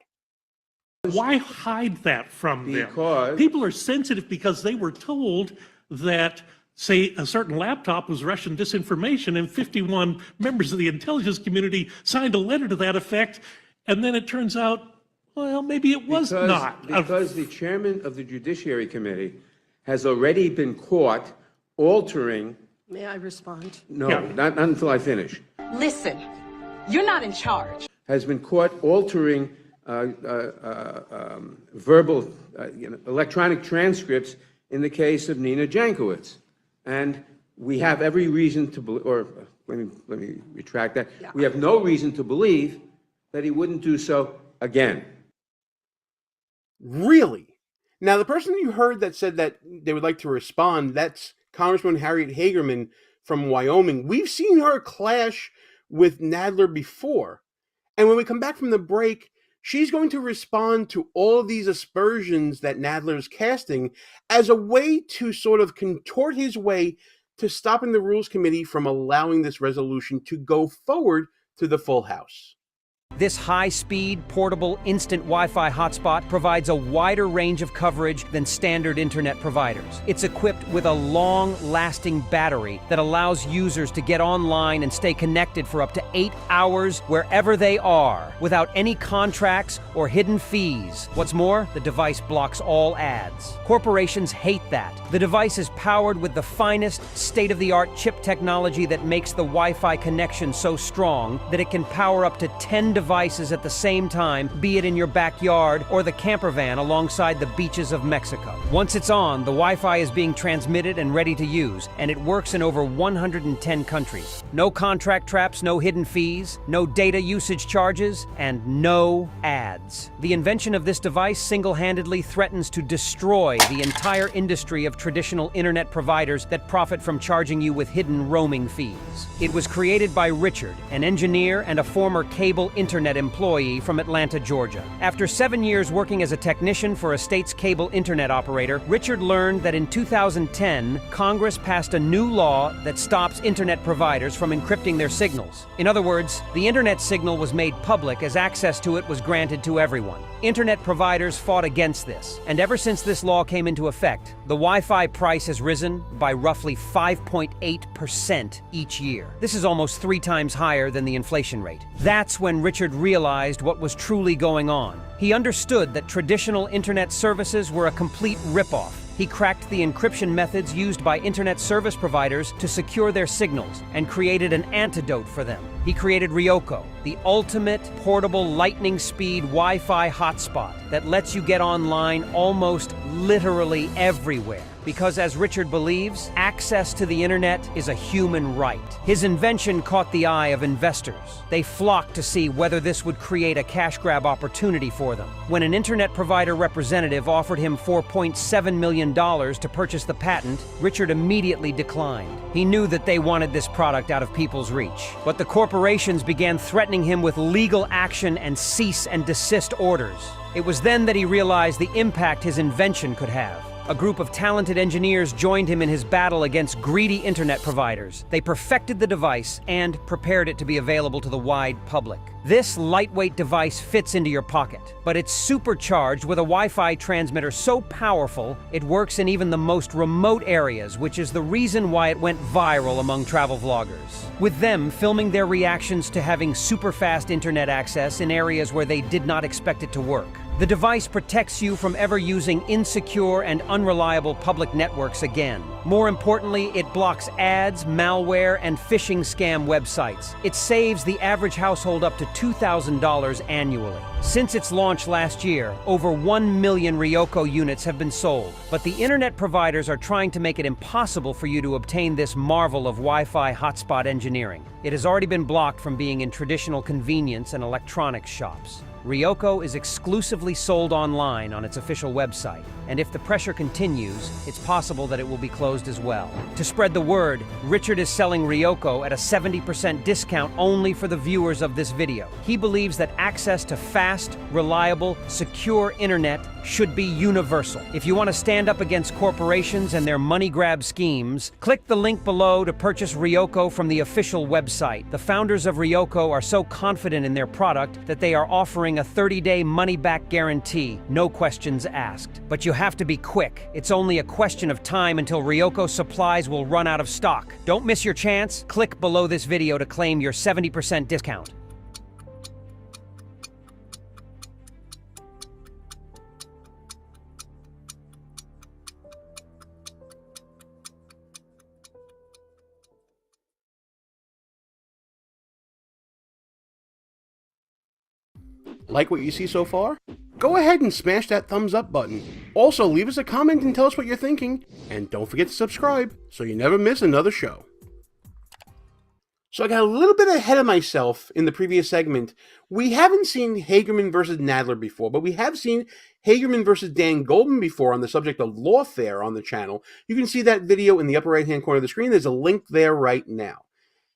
Why hide that from them? Because people are sensitive because they were told that, say, a certain laptop was Russian disinformation, and 51 members of the intelligence community signed a letter to that effect, and then it turns out, well, maybe it was not. Because the chairman of the Judiciary Committee has already been caught altering... May I respond? No, not until I finish. Listen, you're not in charge. Has been caught altering verbal, electronic transcripts in the case of Nina Jankowicz. And we have every reason to believe, or let me retract that. Yeah. We have no reason to believe that he wouldn't do so again. Really? Now, the person you heard that said that they would like to respond, that's Congresswoman Harriet Hagerman from Wyoming. We've seen her clash with Nadler before. And when we come back from the break, she's going to respond to all of these aspersions that Nadler is casting as a way to sort of contort his way to stopping the Rules Committee from allowing this resolution to go forward to the full House. This high-speed, portable, instant Wi-Fi hotspot provides a wider range of coverage than standard internet providers. It's equipped with a long-lasting battery that allows users to get online and stay connected for up to 8 hours wherever they are, without any contracts or hidden fees. What's more, the device blocks all ads. Corporations hate that. The device is powered with the finest, state-of-the-art chip technology that makes the Wi-Fi connection so strong that it can power up to 10 devices at the same time, be it in your backyard or the camper van alongside the beaches of Mexico. Once it's on, the Wi-Fi is being transmitted and ready to use, and it works in over 110 countries. No contract traps, no hidden fees, no data usage charges, and no ads. The invention of this device single-handedly threatens to destroy the entire industry of traditional internet providers that profit from charging you with hidden roaming fees. It was created by Richard, an engineer and a former cable internet employee from Atlanta, Georgia. After 7 years working as a technician for a state's cable internet operator, Richard learned that in 2010, Congress passed a new law that stops internet providers from encrypting their signals. In other words, the internet signal was made public as access to it was granted to everyone. Internet providers fought against this, and ever since this law came into effect, the Wi-Fi price has risen by roughly 5.8% each year. This is almost 3 times higher than the inflation rate. That's when Richard realized what was truly going on. He understood that traditional internet services were a complete ripoff. He cracked the encryption methods used by internet service providers to secure their signals and created an antidote for them. He created Ryoko, the ultimate portable lightning-speed Wi-Fi hotspot that lets you get online almost literally everywhere. Because as Richard believes, access to the internet is a human right. His invention caught the eye of investors. They flocked to see whether this would create a cash grab opportunity for them. When an internet provider representative offered him $4.7 million to purchase the patent, Richard immediately declined. He knew that they wanted this product out of people's reach. But the corporations began threatening him with legal action and cease and desist orders. It was then that he realized the impact his invention could have. A group of talented engineers joined him in his battle against greedy internet providers. They perfected the device and prepared it to be available to the wide public. This lightweight device fits into your pocket, but it's supercharged with a Wi-Fi transmitter so powerful it works in even the most remote areas, which is the reason why it went viral among travel vloggers. With them filming their reactions to having super fast internet access in areas where they did not expect it to work. The device protects you from ever using insecure and unreliable public networks again. More importantly, it blocks ads, malware, and phishing scam websites. It saves the average household up to $2,000 annually. Since its launch last year, over 1 million Ryoko units have been sold. But the internet providers are trying to make it impossible for you to obtain this marvel of Wi-Fi hotspot engineering. It has already been blocked from being in traditional convenience and electronics shops. Ryoko is exclusively sold online on its official website, and if the pressure continues, it's possible that it will be closed as well. To spread the word, Richard is selling Ryoko at a 70% discount only for the viewers of this video. He believes that access to fast, reliable, secure internet should be universal. If you want to stand up against corporations and their money grab schemes, click the link below to purchase Ryoko from the official website. The founders of Ryoko are so confident in their product that they are offering a 30-day money-back guarantee, no questions asked. But you have to be quick. It's only a question of time until Ryoko supplies will run out of stock. Don't miss your chance. Click below this video to claim your 70% discount. Like what you see so far? Go ahead and smash that thumbs up button. Also, leave us a comment and tell us what you're thinking. And don't forget to subscribe so you never miss another show. So I got a little bit ahead of myself in the previous segment. We haven't seen Hagerman versus Nadler before, but we have seen Hagerman versus Dan Goldman before on the subject of lawfare on the channel. You can see that video in the upper right-hand corner of the screen. There's a link there right now.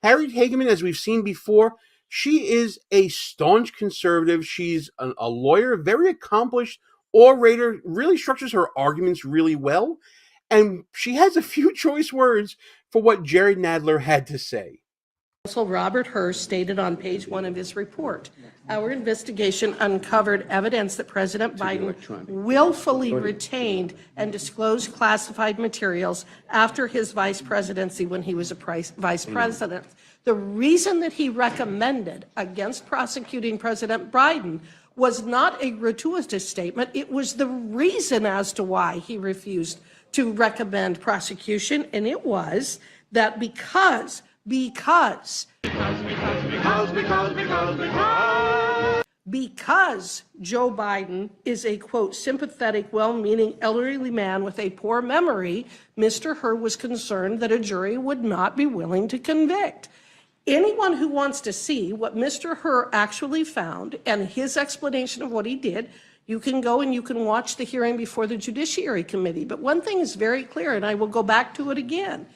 Harriet Hagerman, as we've seen before, she is a staunch conservative. She's a lawyer, very accomplished orator, really structures her arguments really well. And she has a few choice words for what Jerry Nadler had to say. Counsel Robert Hurst stated on page 1 of his report, our investigation uncovered evidence that President Biden willfully retained and disclosed classified materials after his vice presidency when he was a vice president. The reason that he recommended against prosecuting President Biden was not a gratuitous statement. It was the reason as to why he refused to recommend prosecution, and it was that because Joe Biden is a, quote, sympathetic, well-meaning elderly man with a poor memory, Mr. Hur was concerned that a jury would not be willing to convict. Anyone who wants to see what Mr. Hur actually found and his explanation of what he did, you can go and you can watch the hearing before the Judiciary Committee. But one thing is very clear, and I will go back to it again.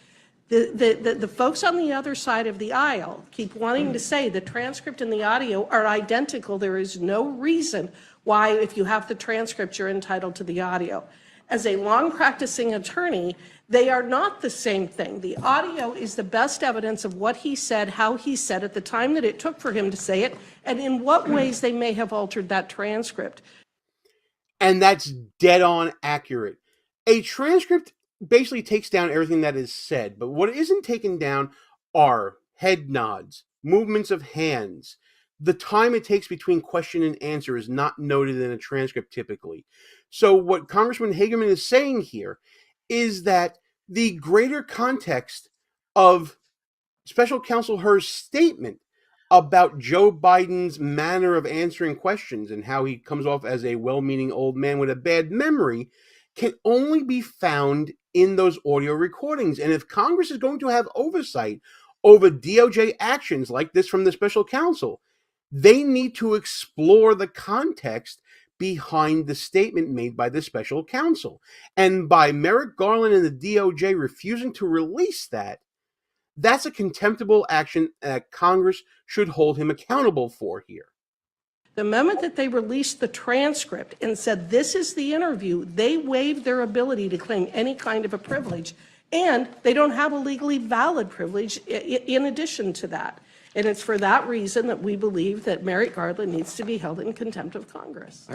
The folks on the other side of the aisle keep wanting to say the transcript and the audio are identical. There is no reason why, if you have the transcript, you're entitled to the audio. As a long practicing attorney, they are not the same thing. The audio is the best evidence of what he said, how he said it, the time that it took for him to say it, and in what ways they may have altered that transcript. And that's dead on accurate. A transcript basically takes down everything that is said, but what isn't taken down are head nods, movements of hands. The time it takes between question and answer is not noted in a transcript typically. So what Congressman Hagerman is saying here is that the greater context of Special Counsel Hur's statement about Joe Biden's manner of answering questions and how he comes off as a well-meaning old man with a bad memory can only be found in those audio recordings. And if Congress is going to have oversight over DOJ actions like this from the special counsel, they need to explore the context behind the statement made by the special counsel. And by Merrick Garland and the DOJ refusing to release that, that's a contemptible action that Congress should hold him accountable for here. The moment that they released the transcript and said, this is the interview, they waived their ability to claim any kind of a privilege. And they don't have a legally valid privilege in addition to that. And it's for that reason that we believe that Merrick Garland needs to be held in contempt of Congress.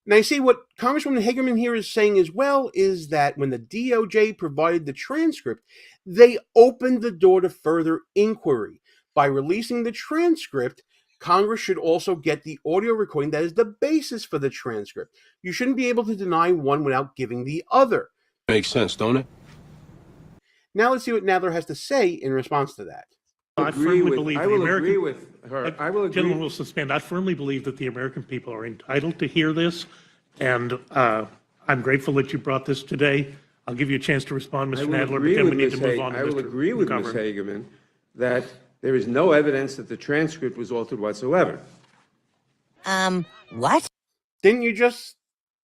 Now, you see what Congresswoman Hagerman here is saying as well is that when the DOJ provided the transcript, they opened the door to further inquiry. By releasing the transcript, Congress should also get the audio recording that is the basis for the transcript. You shouldn't be able to deny one without giving the other. Makes sense, don't it? Now let's see what Nadler has to say in response to that. I firmly believe I will agree with her. I will agree. Gentleman will suspend. I firmly believe that the American people are entitled to hear this, and I'm grateful that you brought this today. I'll give you a chance to respond, Mr. Nadler, but then we need to move on to I will agree with Ms. Hagerman that there is no evidence that the transcript was altered whatsoever. What? Didn't you just...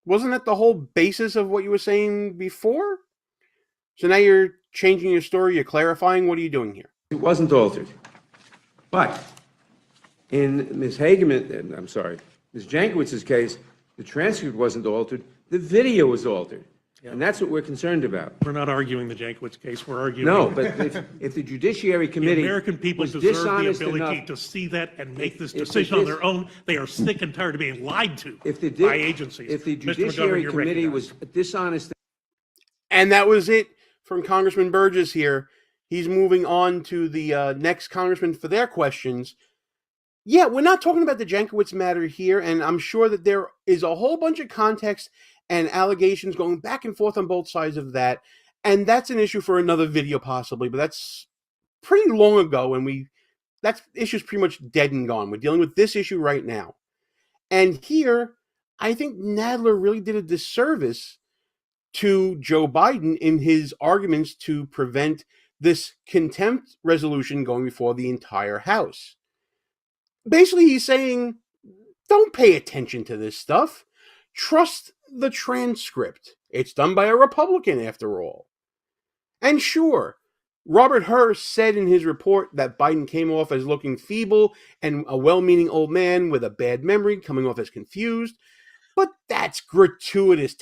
Wasn't that the whole basis of what you were saying before? So now you're changing your story, you're clarifying. What are you doing here? It wasn't altered. But in Ms. Hagerman, I'm sorry, Ms. Jankowicz's case, the transcript wasn't altered, the video was altered. And that's what we're concerned about. We're not arguing the Jankowicz case. We're arguing... No, but if the Judiciary Committee... The American people deserve the ability to see that and make this decision on their own. They are sick and tired of being lied to by agencies. If the Judiciary Committee was dishonest... And that was it from Congressman Burgess here. He's moving on to the next congressman for their questions. Yeah, we're not talking about the Jankowicz matter here, and I'm sure that there is a whole bunch of context and allegations going back and forth on both sides of that. And that's an issue for another video possibly, but that's pretty long ago, and that issue's pretty much dead and gone. We're dealing with this issue right now. And here, I think Nadler really did a disservice to Joe Biden in his arguments to prevent this contempt resolution going before the entire House. Basically, he's saying, don't pay attention to this stuff. Trust the transcript. It's done by a Republican, after all. And sure, Robert Hur said in his report that Biden came off as looking feeble and a well-meaning old man with a bad memory, coming off as confused. But that's gratuitous.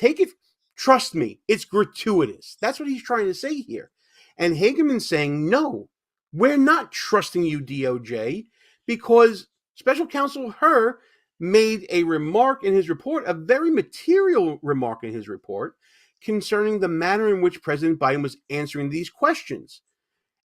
Trust me, it's gratuitous. That's what he's trying to say here. And Hagerman's saying, no, we're not trusting you, DOJ, because Special Counsel Hur made a remark in his report, a very material remark in his report, concerning the manner in which President Biden was answering these questions.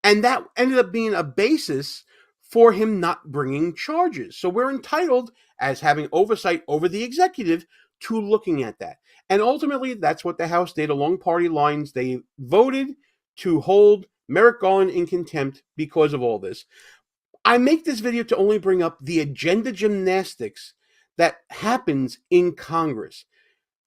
And that ended up being a basis for him not bringing charges. So we're entitled, as having oversight over the executive, to looking at that. And ultimately, that's what the House did along party lines. They voted to hold Merrick Garland in contempt because of all this. I make this video to only bring up the agenda gymnastics that happens in Congress.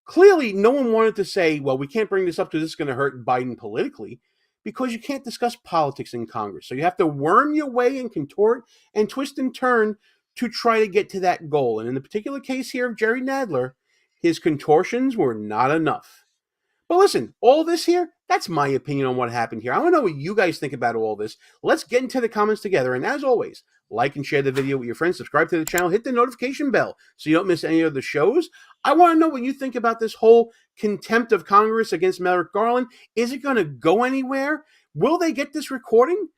Clearly, no one wanted to say, well, we can't bring this up because this is going to hurt Biden politically, because you can't discuss politics in Congress. So you have to worm your way and contort and twist and turn to try to get to that goal. And in the particular case here of Jerry Nadler, his contortions were not enough. But listen, all this here, that's my opinion on what happened here. I want to know what you guys think about all this. Let's get into the comments together. And as always, like and share the video with your friends, subscribe to the channel, hit the notification bell so you don't miss any of the shows. I want to know what you think about this whole contempt of Congress against Merrick Garland. Is it going to go anywhere? Will they get this recording?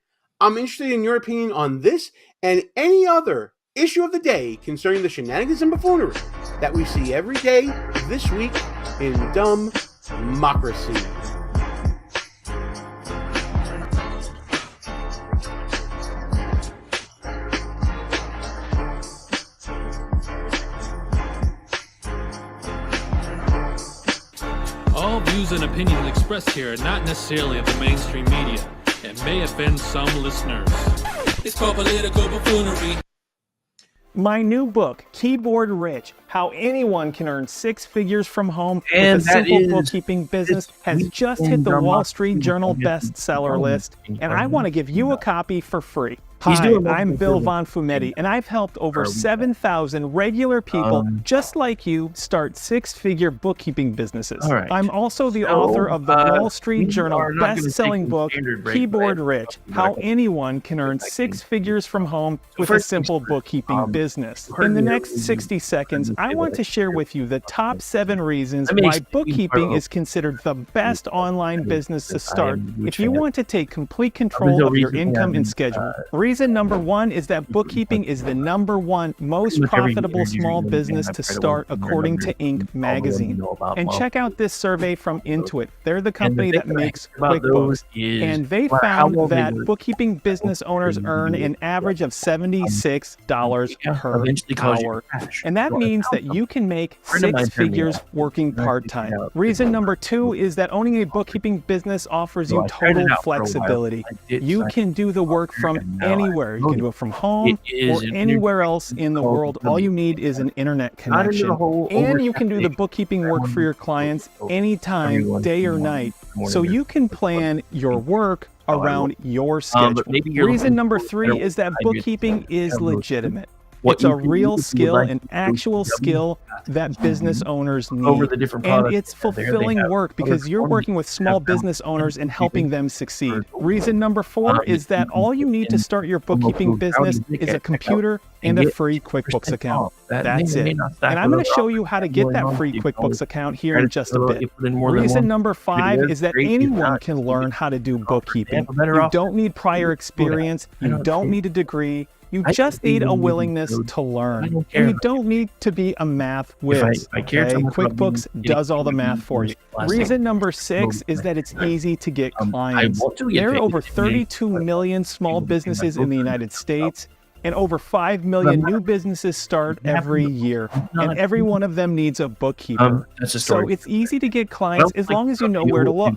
I'm interested in your opinion on this and any other issue of the day concerning the shenanigans and buffoonery that we see every day this week in Dumb Democracy. All views and opinions expressed here are not necessarily of the mainstream media and may offend some listeners. It's called political buffoonery. My new book, Keyboard Rich, How Anyone Can Earn Six Figures from Home And with a that Simple is Bookkeeping Business, has week just in hit the Wall Vermont. Street Journal bestseller list, and I want to give you a copy for free. He's Hi, doing I'm multiple Bill things. Von Fumetti, and I've helped over 7,000 regular people just like you start six-figure bookkeeping businesses. All right. I'm also the So, author of the Wall Street we Journal are not gonna best-selling take a book, standard break, Keyboard but Rich, but How I- Anyone Can Earn Six Figures from Home with a first Simple things first, Bookkeeping Business. heard In the me next earlier 60 seconds, I want to share with you the top 7 reasons Let me why explain bookkeeping part is considered the best online business to I start am a huge if you fan. want to take complete There's control no of your reason income why and I'm, schedule. Reason number 1 is that bookkeeping is the number 1 most much every profitable interview small you business have to tried to start work on their according to numbers Inc. and all of them magazine. know about And well. check out this survey from Intuit. They're the And the company thing that that I makes hate about those QuickBooks. is And they no matter how found well they that work, bookkeeping business owners earn an average of $76 per eventually cause you hour. to crash. And that So I means found that you can make friend of mine 6 turned me figures on. working And I figured part-time. out Reason number 2 is that owning a bookkeeping business offers So you I tried it total out for a while. flexibility. I did You sign can do the work from and now I anywhere. You can do it from home It is or an anywhere else in the called world. All you need is an internet Not into the connection. whole And you can do the overstaffing. bookkeeping work for your clients anytime, Everyone day or can night. more So than you can plan your work around your schedule. but maybe you're Reason looking number for a 3 better is that hybrid bookkeeping is have those legitimate. What It's you a can do real if you would skill, like an to go actual to skill that business owners over need. the different And products it's that are there. They fulfilling have work other because you're forms working with small have found business owners and bookkeeping helping them succeed. for Reason number 4 is you that can all you put need to in start your promo bookkeeping code business Rowdy is a at checkout computer and and a get free 50% QuickBooks account. off. That That's may or may it. not stack And I'm with going to other show you offers how to you get have that going on. free You can always QuickBooks account here try in to just a fill out- bit. you put in more than Reason one. number If it 5 is, is that great. If anyone not, can you learn get how to do offer. They bookkeeping. have a better You offer. don't need prior experience. I You don't don't care. need a degree. You I just can need do a the willingness code. to learn. I don't And care you about don't need to be a math whiz. I cared so Okay? much about QuickBooks getting does all the paid math for you. last Reason thing. number 6 is that it's easy to get clients. want to get There are paid. over It's easy. 32 million small businesses in the United States, and over 5 I'm million not- new businesses start every year. not- And every one of them needs a bookkeeper. That's a So story. it's easy to get clients as long as you know where to look.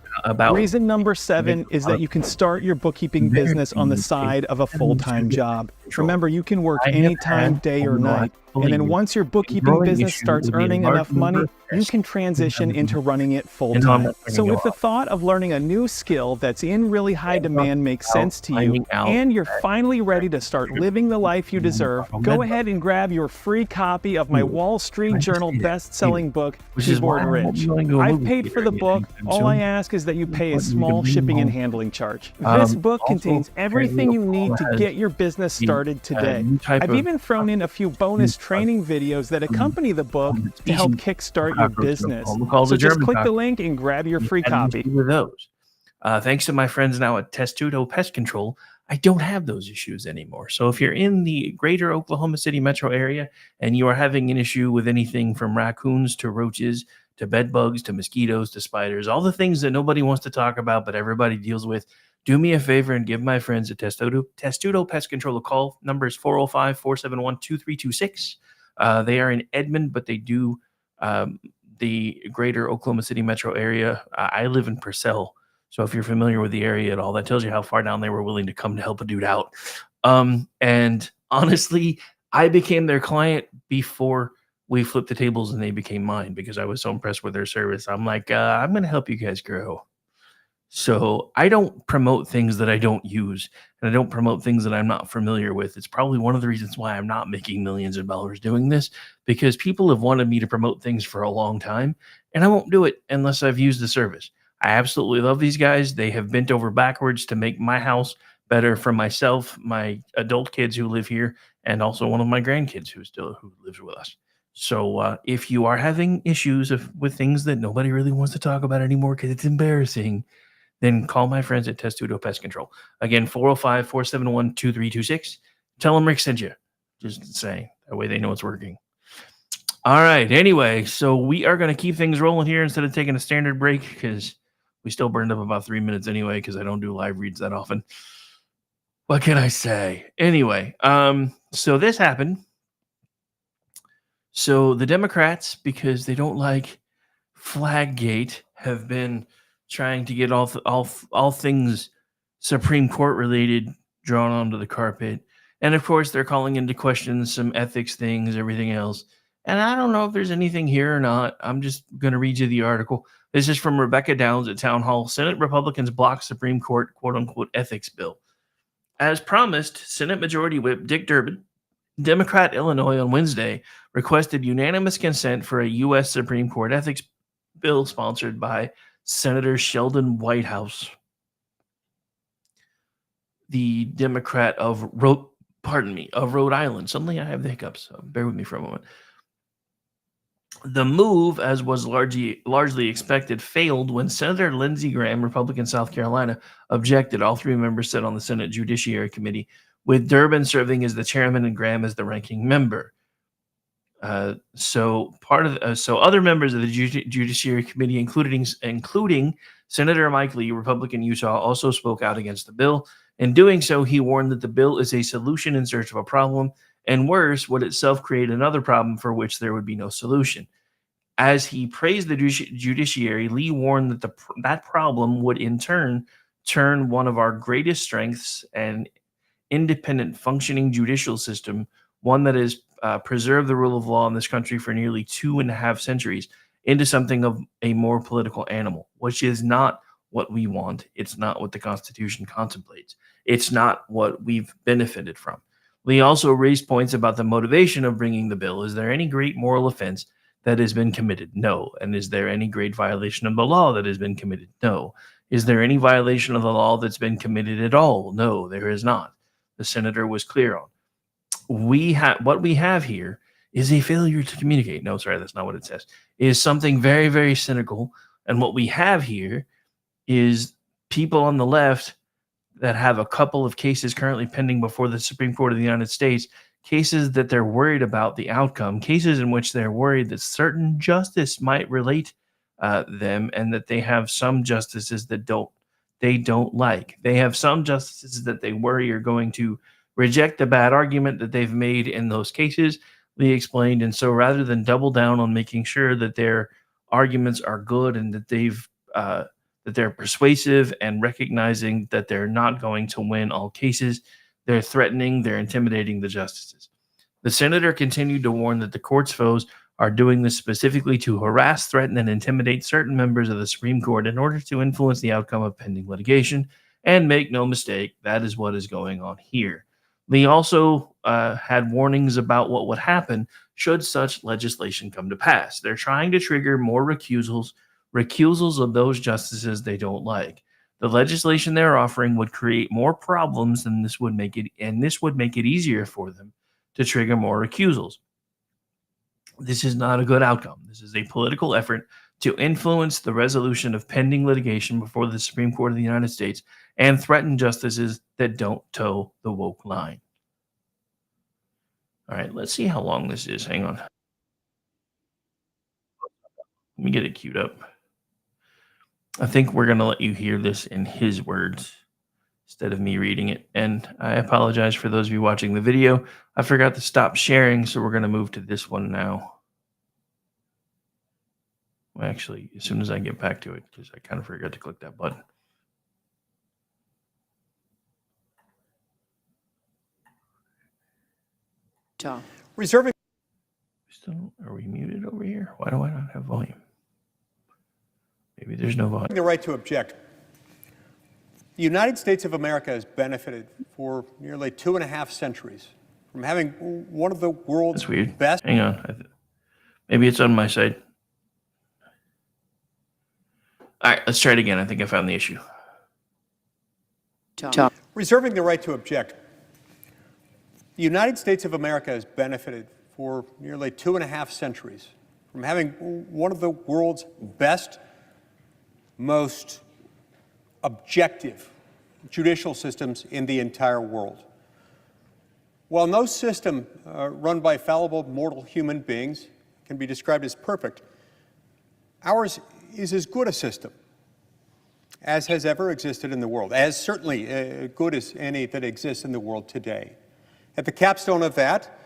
Reason number 7 is that you can start your bookkeeping business on the side of a full-time job. Remember, you can work anytime, day or night. And then once your bookkeeping business starts earning enough money, you can transition into running it full-time. So if the thought of learning a new skill that's in really high demand makes sense to you, and you're finally ready to start living the life you deserve, go ahead and grab your free copy of my Wall Street Journal best-selling book, Keyboard Rich. I've paid for the book. All I ask is that you pay a small shipping and handling charge. This book contains everything you need to get your business started today. I've even thrown in a few bonus training videos that accompany the book to help kickstart your business. So just click the link and grab your free copy. With those. Thanks to my friends now at Testudo Pest Control, I don't have those issues anymore. So if you're in the greater Oklahoma City metro area and you are having an issue with anything from raccoons to roaches to bed bugs to mosquitoes to spiders, all the things that nobody wants to talk about but everybody deals with, do me a favor and give my friends at Testudo Pest Control a call. Number is 405-471-2326. They are in Edmond, but they do the greater Oklahoma City metro area. I live in Purcell. So if you're familiar with the area at all, that tells you how far down they were willing to come to help a dude out. And honestly, I became their client before we flipped the tables and they became mine because I was so impressed with their service. I'm like, I'm going to help you guys grow. So I don't promote things that I don't use, and I don't promote things that I'm not familiar with. It's probably one of the reasons why I'm not making millions of dollars doing this, because people have wanted me to promote things for a long time, and I won't do it unless I've used the service. I absolutely love these guys. They have bent over backwards to make my house better for myself, my adult kids who live here, and also one of my grandkids who lives with us. So if you are having issues with things that nobody really wants to talk about anymore because it's embarrassing, then call my friends at Testudo Pest Control. Again, 405-471-2326. Tell them Rick sent you. Just saying. That way they know it's working. All right. Anyway, so we are going to keep things rolling here instead of taking a standard break because we still burned up about 3 minutes anyway because I don't do live reads that often. What can I say? Anyway, so this happened. So the Democrats, because they don't like Flaggate, have been trying to get all things Supreme Court related drawn onto the carpet. And of course, they're calling into question some ethics things, everything else. And I don't know if there's anything here or not. I'm just going to read you the article. This is from Rebecca Downs at Town Hall. Senate Republicans block Supreme Court quote-unquote ethics bill. As promised, Senate Majority Whip Dick Durbin, Democrat Illinois, on Wednesday requested unanimous consent for a U.S. Supreme Court ethics bill sponsored by Senator Sheldon Whitehouse, the Democrat of Rhode Island. Suddenly I have the hiccups, so bear with me for a moment. The move, as was largely expected, failed when Senator Lindsey Graham, Republican, South Carolina, objected. All three members sit on the Senate Judiciary Committee, with Durbin serving as the chairman and Graham as the ranking member. So other members of the Judiciary Committee, including Senator Mike Lee, Republican, Utah, also spoke out against the bill. In doing so, he warned that the bill is a solution in search of a problem, and worse, would itself create another problem for which there would be no solution. As he praised the judiciary, Lee warned that that problem would in turn turn one of our greatest strengths, an independent functioning judicial system, one that has preserved the rule of law in this country for nearly 2.5 centuries, into something of a more political animal, which is not what we want. It's not what the Constitution contemplates. It's not what we've benefited from. Lee also raised points about the motivation of bringing the bill. Is there any great moral offense that has been committed? No. And is there any great violation of the law that has been committed? No. Is there any violation of the law that's been committed at all? No, there is not. The senator was clear on. What we have here is a failure to communicate. No, sorry, that's not what it says. Is something very, very cynical. And what we have here is people on the left that have a couple of cases currently pending before the Supreme Court of the United States, cases that they're worried about the outcome, cases in which they're worried that certain justice might relate them, and that they have some justices that they don't like. They have some justices that they worry are going to reject the bad argument that they've made in those cases, Lee explained. And so rather than double down on making sure that their arguments are good and that that they're persuasive and recognizing that they're not going to win all cases, they're threatening, they're intimidating the justices. The senator continued to warn that the court's foes are doing this specifically to harass, threaten, and intimidate certain members of the Supreme Court in order to influence the outcome of pending litigation. And make no mistake, that is what is going on here. Lee also had warnings about what would happen should such legislation come to pass. They're trying to trigger more recusals of those justices they don't like. The legislation they're offering would create more problems than this would make it, and this would make it easier for them to trigger more recusals. This is not a good outcome. This is a political effort to influence the resolution of pending litigation before the Supreme Court of the United States and threaten justices that don't toe the woke line. All right, let's see how long this is. Hang on. Let me get it queued up. I think we're going to let you hear this in his words instead of me reading it. And I apologize for those of you watching the video. I forgot to stop sharing, so we're going to move to this one now. Well, actually, as soon as I get back to it, because I kind of forgot to click that button. Tom. Reserving. Are we muted over here? Why do I not have volume? Maybe there's no volume. The right to object. The United States of America has benefited for nearly 2.5 centuries from having one of the world's best. Hang on. Maybe it's on my side. All right, let's try it again. I think I found the issue. Tom. Reserving the right to object. The United States of America has benefited for nearly 2.5 centuries from having one of the world's best, most objective judicial systems in the entire world. While no system run by fallible mortal human beings can be described as perfect, ours is as good a system as has ever existed in the world, as certainly good as any that exists in the world today. At the capstone of that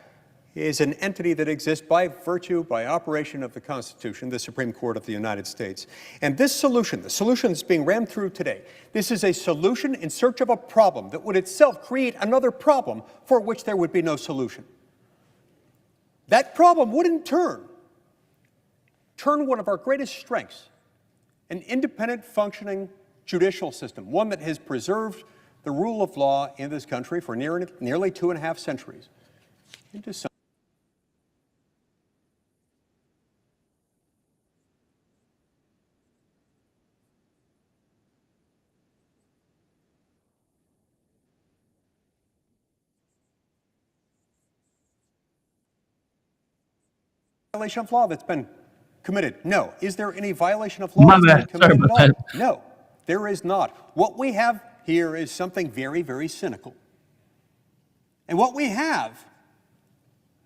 is an entity that exists by virtue, by operation of the Constitution, the Supreme Court of the United States. And this solution, the solution that's being rammed through today, this is a solution in search of a problem that would itself create another problem for which there would be no solution. That problem would in turn one of our greatest strengths, an independent functioning judicial system, one that has preserved the rule of law in this country for nearly 2.5 centuries, into some violation of law that's been committed? No. Is there any violation of law that's been committed at all? No, there is not. What we have here is something very, very cynical. And what we have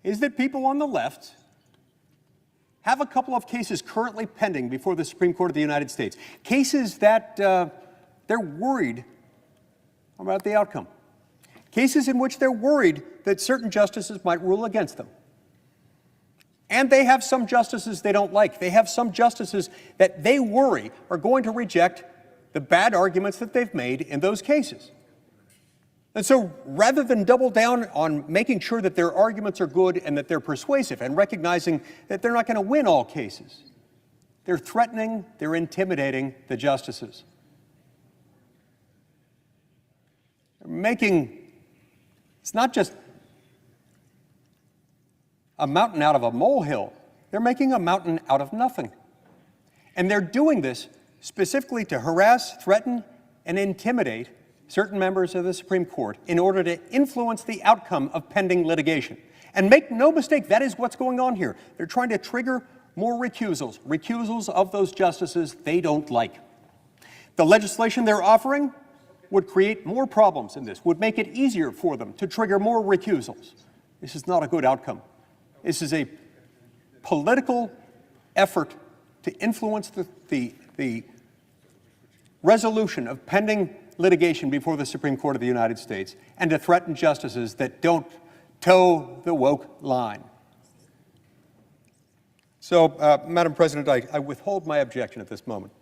is that people on the left have a couple of cases currently pending before the Supreme Court of the United States, cases that they're worried about the outcome, cases in which they're worried that certain justices might rule against them. And they have some justices they don't like. They have some justices that they worry are going to reject the bad arguments that they've made in those cases. And so rather than double down on making sure that their arguments are good and that they're persuasive and recognizing that they're not going to win all cases, they're threatening, they're intimidating the justices. It's not just a mountain out of a molehill. They're making a mountain out of nothing. And they're doing this specifically to harass, threaten, and intimidate certain members of the Supreme Court in order to influence the outcome of pending litigation. And make no mistake, that is what's going on here. They're trying to trigger more recusals of those justices they don't like. The legislation they're offering would create more problems in this, would make it easier for them to trigger more recusals. This is not a good outcome. This is a political effort to influence the resolution of pending litigation before the Supreme Court of the United States and to threaten justices that don't toe the woke line. So, Madam President, I withhold my objection at this moment.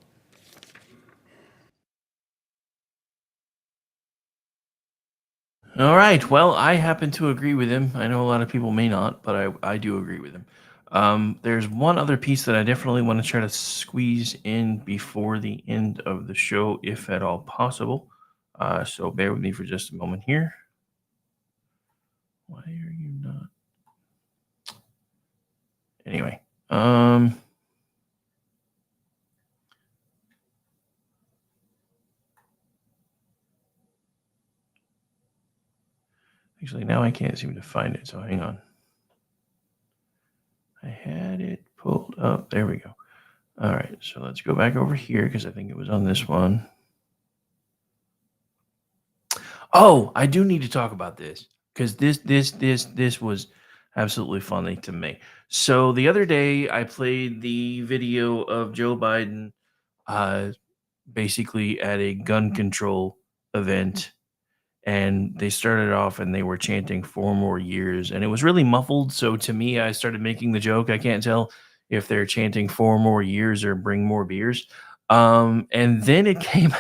All right. Well, I happen to agree with him. I know a lot of people may not, but I do agree with him. There's one other piece that I definitely want to try to squeeze in before the end of the show, if at all possible. So bear with me for just a moment here. Why are you not? Anyway. Actually, now I can't seem to find it, so hang on. I had it pulled up. There we go. All right, so let's go back over here because I think it was on this one. Oh, I do need to talk about this because this was absolutely funny to me. So the other day I played the video of Joe Biden basically at a gun control event. And they started off and they were chanting 4 more years. And it was really muffled. So to me, I started making the joke. I can't tell if they're chanting 4 more years or bring more beers. And then it came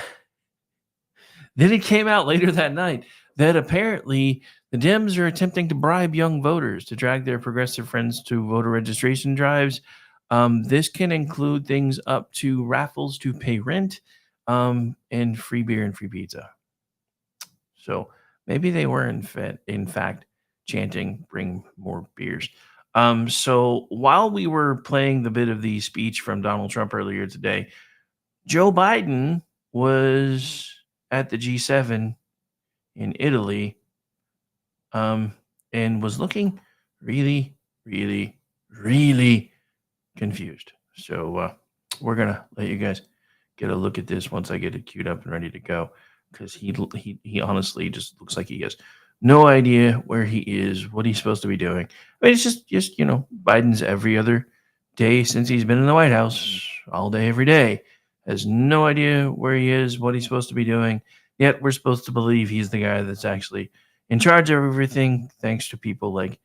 out later that night that apparently the Dems are attempting to bribe young voters to drag their progressive friends to voter registration drives. This can include things up to raffles to pay rent and free beer and free pizza. So maybe they were in fact chanting bring more beers. So while we were playing the bit of the speech from Donald Trump earlier today, Joe Biden was at the G7 in Italy and was looking really, really, really confused. So we're going to let you guys get a look at this once I get it queued up and ready to go. Because he honestly just looks like he has no idea where he is, what he's supposed to be doing. I mean, it's just Biden's every other day since he's been in the White House, all day, every day, has no idea where he is, what he's supposed to be doing. Yet we're supposed to believe he's the guy that's actually in charge of everything, thanks to people like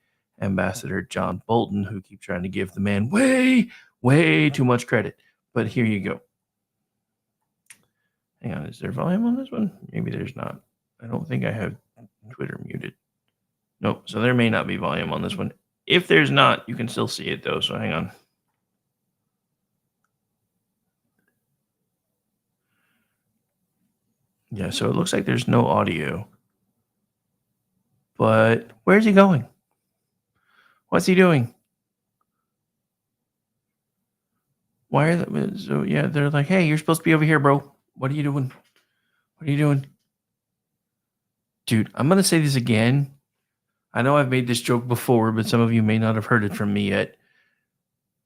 Ambassador John Bolton, who keeps trying to give the man way too much credit. But here you go. Hang on, is there volume on this one? Maybe there's not. I don't think I have Twitter muted. Nope, so there may not be volume on this one. If there's not, you can still see it though, so hang on. Yeah, so it looks like there's no audio. But where's he going? What's he doing? Why are they, so yeah, they're like, hey, you're supposed to be over here, bro. What are you doing? What are you doing? Dude, I'm going to say this again. I know I've made this joke before, but some of you may not have heard it from me yet.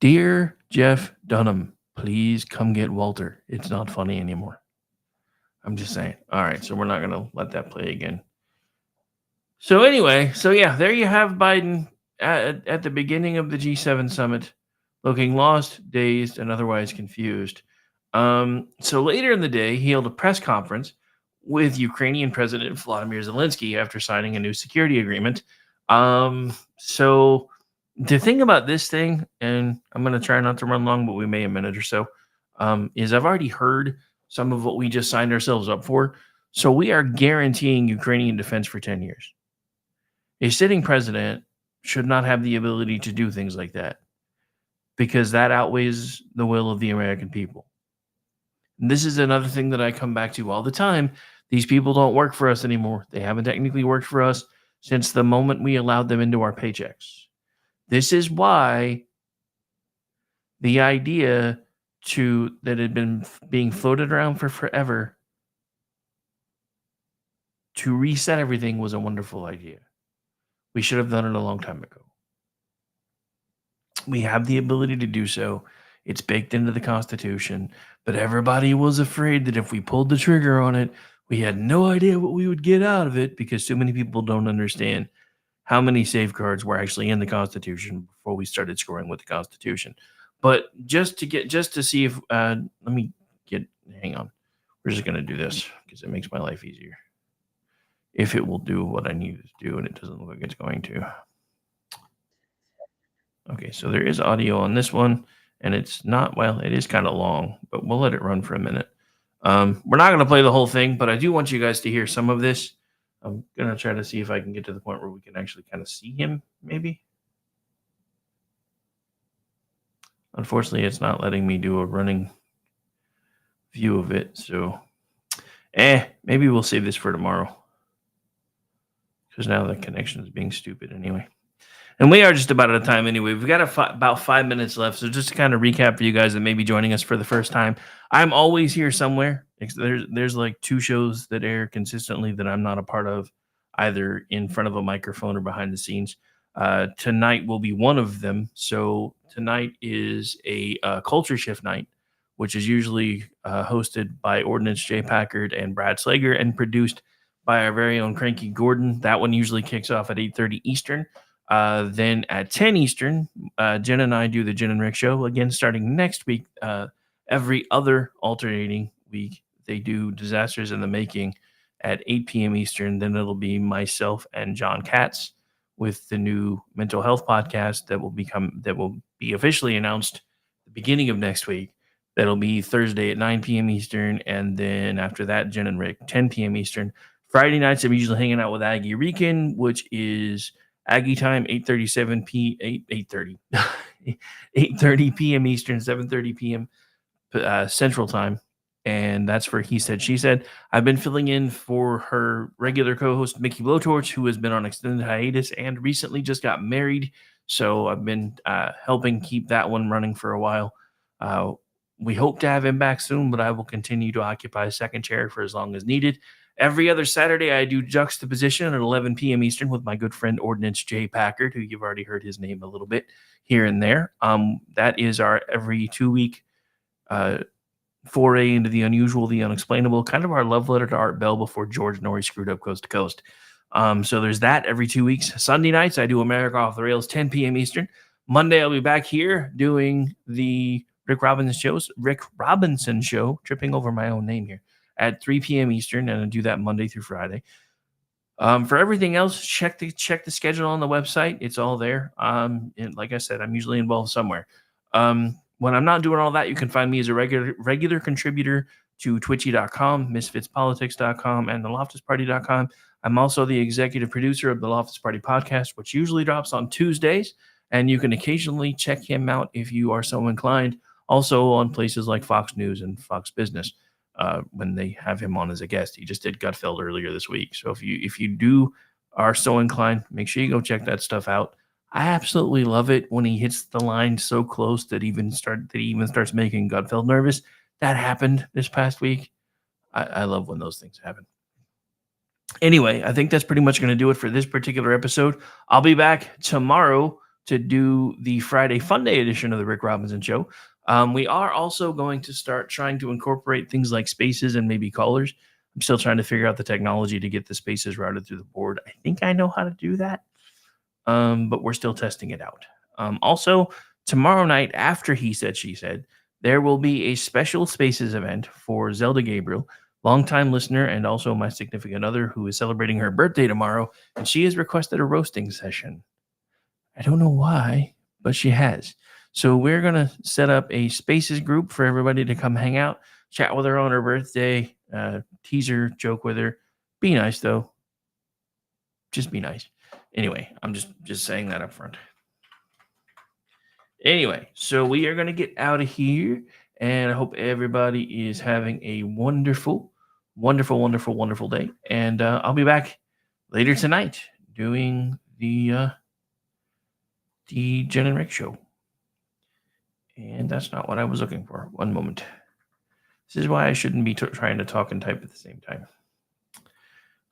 Dear Jeff Dunham, please come get Walter. It's not funny anymore. I'm just saying. All right, so we're not going to let that play again. So anyway, so yeah, there you have Biden at the beginning of the G7 summit, looking lost, dazed, and otherwise confused. So later in the day, he held a press conference with Ukrainian President Vladimir Zelensky after signing a new security agreement. So the thing about this thing, and I'm going to try not to run long, but we may a minute or so, is I've already heard some of what we just signed ourselves up for. So we are guaranteeing Ukrainian defense for 10 years. A sitting president should not have the ability to do things like that because that outweighs the will of the American people. And this is another thing that I come back to all the time. These people don't work for us anymore. They haven't technically worked for us since the moment we allowed them into our paychecks. This is why the idea that had been being floated around for forever to reset everything was a wonderful idea. We should have done it a long time ago. We have the ability to do so. It's baked into the Constitution, but everybody was afraid that if we pulled the trigger on it, we had no idea what we would get out of it because too many people don't understand how many safeguards were actually in the Constitution before we started screwing with the Constitution. But just to see if, hang on. We're just going to do this because it makes my life easier. If it will do what I need it to do, and it doesn't look like it's going to. Okay, so there is audio on this one, and it's not, well, it is kind of long, but we'll let it run for a minute. We're not going to play the whole thing, but I do want you guys to hear some of this. I'm going to try to see if I can get to the point where we can actually kind of see him, maybe. Unfortunately, it's not letting me do a running view of it, so maybe we'll save this for tomorrow. Because now the connection is being stupid anyway. And we are just about out of time anyway. We've got about 5 minutes left. So just to kind of recap for you guys that may be joining us for the first time, I'm always here somewhere. There's like 2 shows that air consistently that I'm not a part of, either in front of a microphone or behind the scenes. Tonight will be one of them. So tonight is a culture shift night, which is usually hosted by Ordnance J. Packard and Brad Slager and produced by our very own Cranky Gordon. That one usually kicks off at 8:30 Eastern. Then at 10 Eastern, Jen and I do the Jen and Rick show. Again, starting next week, every other alternating week, they do Disasters in the Making at 8 p.m. Eastern. Then it'll be myself and John Katz with the new mental health podcast that will be officially announced at the beginning of next week. That'll be Thursday at 9 p.m. Eastern. And then after that, Jen and Rick, 10 p.m. Eastern. Friday nights, I'm usually hanging out with Aggie Rican, which is Aggie time, 8:30 p.m. Eastern, 7:30 p.m. Central time. And that's for He Said, She Said. I've been filling in for her regular co-host, Mickey Blowtorch, who has been on extended hiatus and recently just got married. So I've been helping keep that one running for a while. We hope to have him back soon, but I will continue to occupy a second chair for as long as needed. Every other Saturday, I do Juxtaposition at 11 p.m. Eastern with my good friend Ordnance J. Packard, who you've already heard his name a little bit here and there. That is our every 2-week foray into the unusual, the unexplainable, kind of our love letter to Art Bell before George Norrie screwed up Coast to Coast. So there's that every 2 weeks. Sunday nights, I do America Off the Rails, 10 p.m. Eastern. Monday, I'll be back here doing the Rick Robinson Show, tripping over my own name here, at 3 p.m. Eastern, and I do that Monday through Friday. For everything else, check the schedule on the website. It's all there. And like I said, I'm usually involved somewhere. When I'm not doing all that, you can find me as a regular contributor to twitchy.com, misfitspolitics.com, and theloftusparty.com. I'm also the executive producer of the Loftus Party podcast, which usually drops on Tuesdays, and you can occasionally check him out if you are so inclined. Also on places like Fox News and Fox Business. When they have him on as a guest. He just did Gutfeld earlier this week. So if you are so inclined, make sure you go check that stuff out. I absolutely love it when he hits the line so close that he even starts making Gutfeld nervous. That happened this past week. I love when those things happen. Anyway, I think that's pretty much going to do it for this particular episode. I'll be back tomorrow to do the Friday Fun Day edition of the Rick Robinson Show. We are also going to start trying to incorporate things like spaces and maybe callers. I'm still trying to figure out the technology to get the spaces routed through the board. I think I know how to do that, but we're still testing it out. Also, tomorrow night after He Said, She Said, there will be a special spaces event for Zelda Gabriel, longtime listener and also my significant other who is celebrating her birthday tomorrow, and she has requested a roasting session. I don't know why, but she has. So we're going to set up a spaces group for everybody to come hang out, chat with her on her birthday, tease her, joke with her. Be nice, though. Just be nice. Anyway, I'm just saying that up front. Anyway, so we are going to get out of here, and I hope everybody is having a wonderful, wonderful, wonderful, wonderful day. And I'll be back later tonight doing the Jen and Rick show. And that's not what I was looking for. One moment. This is why I shouldn't be trying to talk and type at the same time.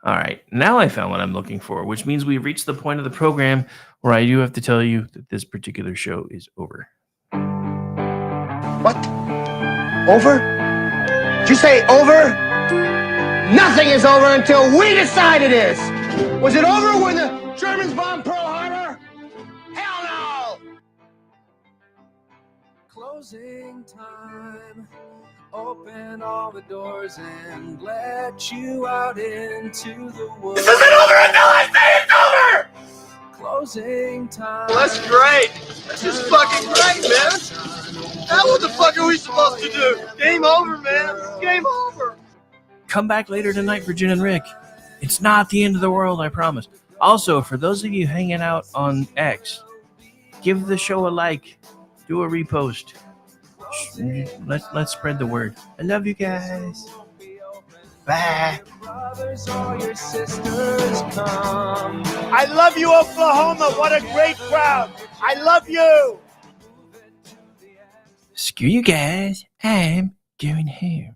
All right. Now I found what I'm looking for, which means we've reached the point of the program where I do have to tell you that this particular show is over. What? Over? Did you say over? Nothing is over until we decide it is. Was it over when the Germans bombed Pearl Harbor? Hell no! Closing time. Open all the doors and let you out into the woods. This isn't over until I say it's over! Closing time. Well, that's great. That's just fucking great, man. Now what the fuck are we supposed to do? Game over, man. It's game over. Come back later tonight for Jen and Rick. It's not the end of the world, I promise. Also, for those of you hanging out on X, give the show a like, do a repost. Let's spread the word. I love you guys. Bye. I love you, Oklahoma. What a great crowd. I love you. Screw you guys. I'm going home.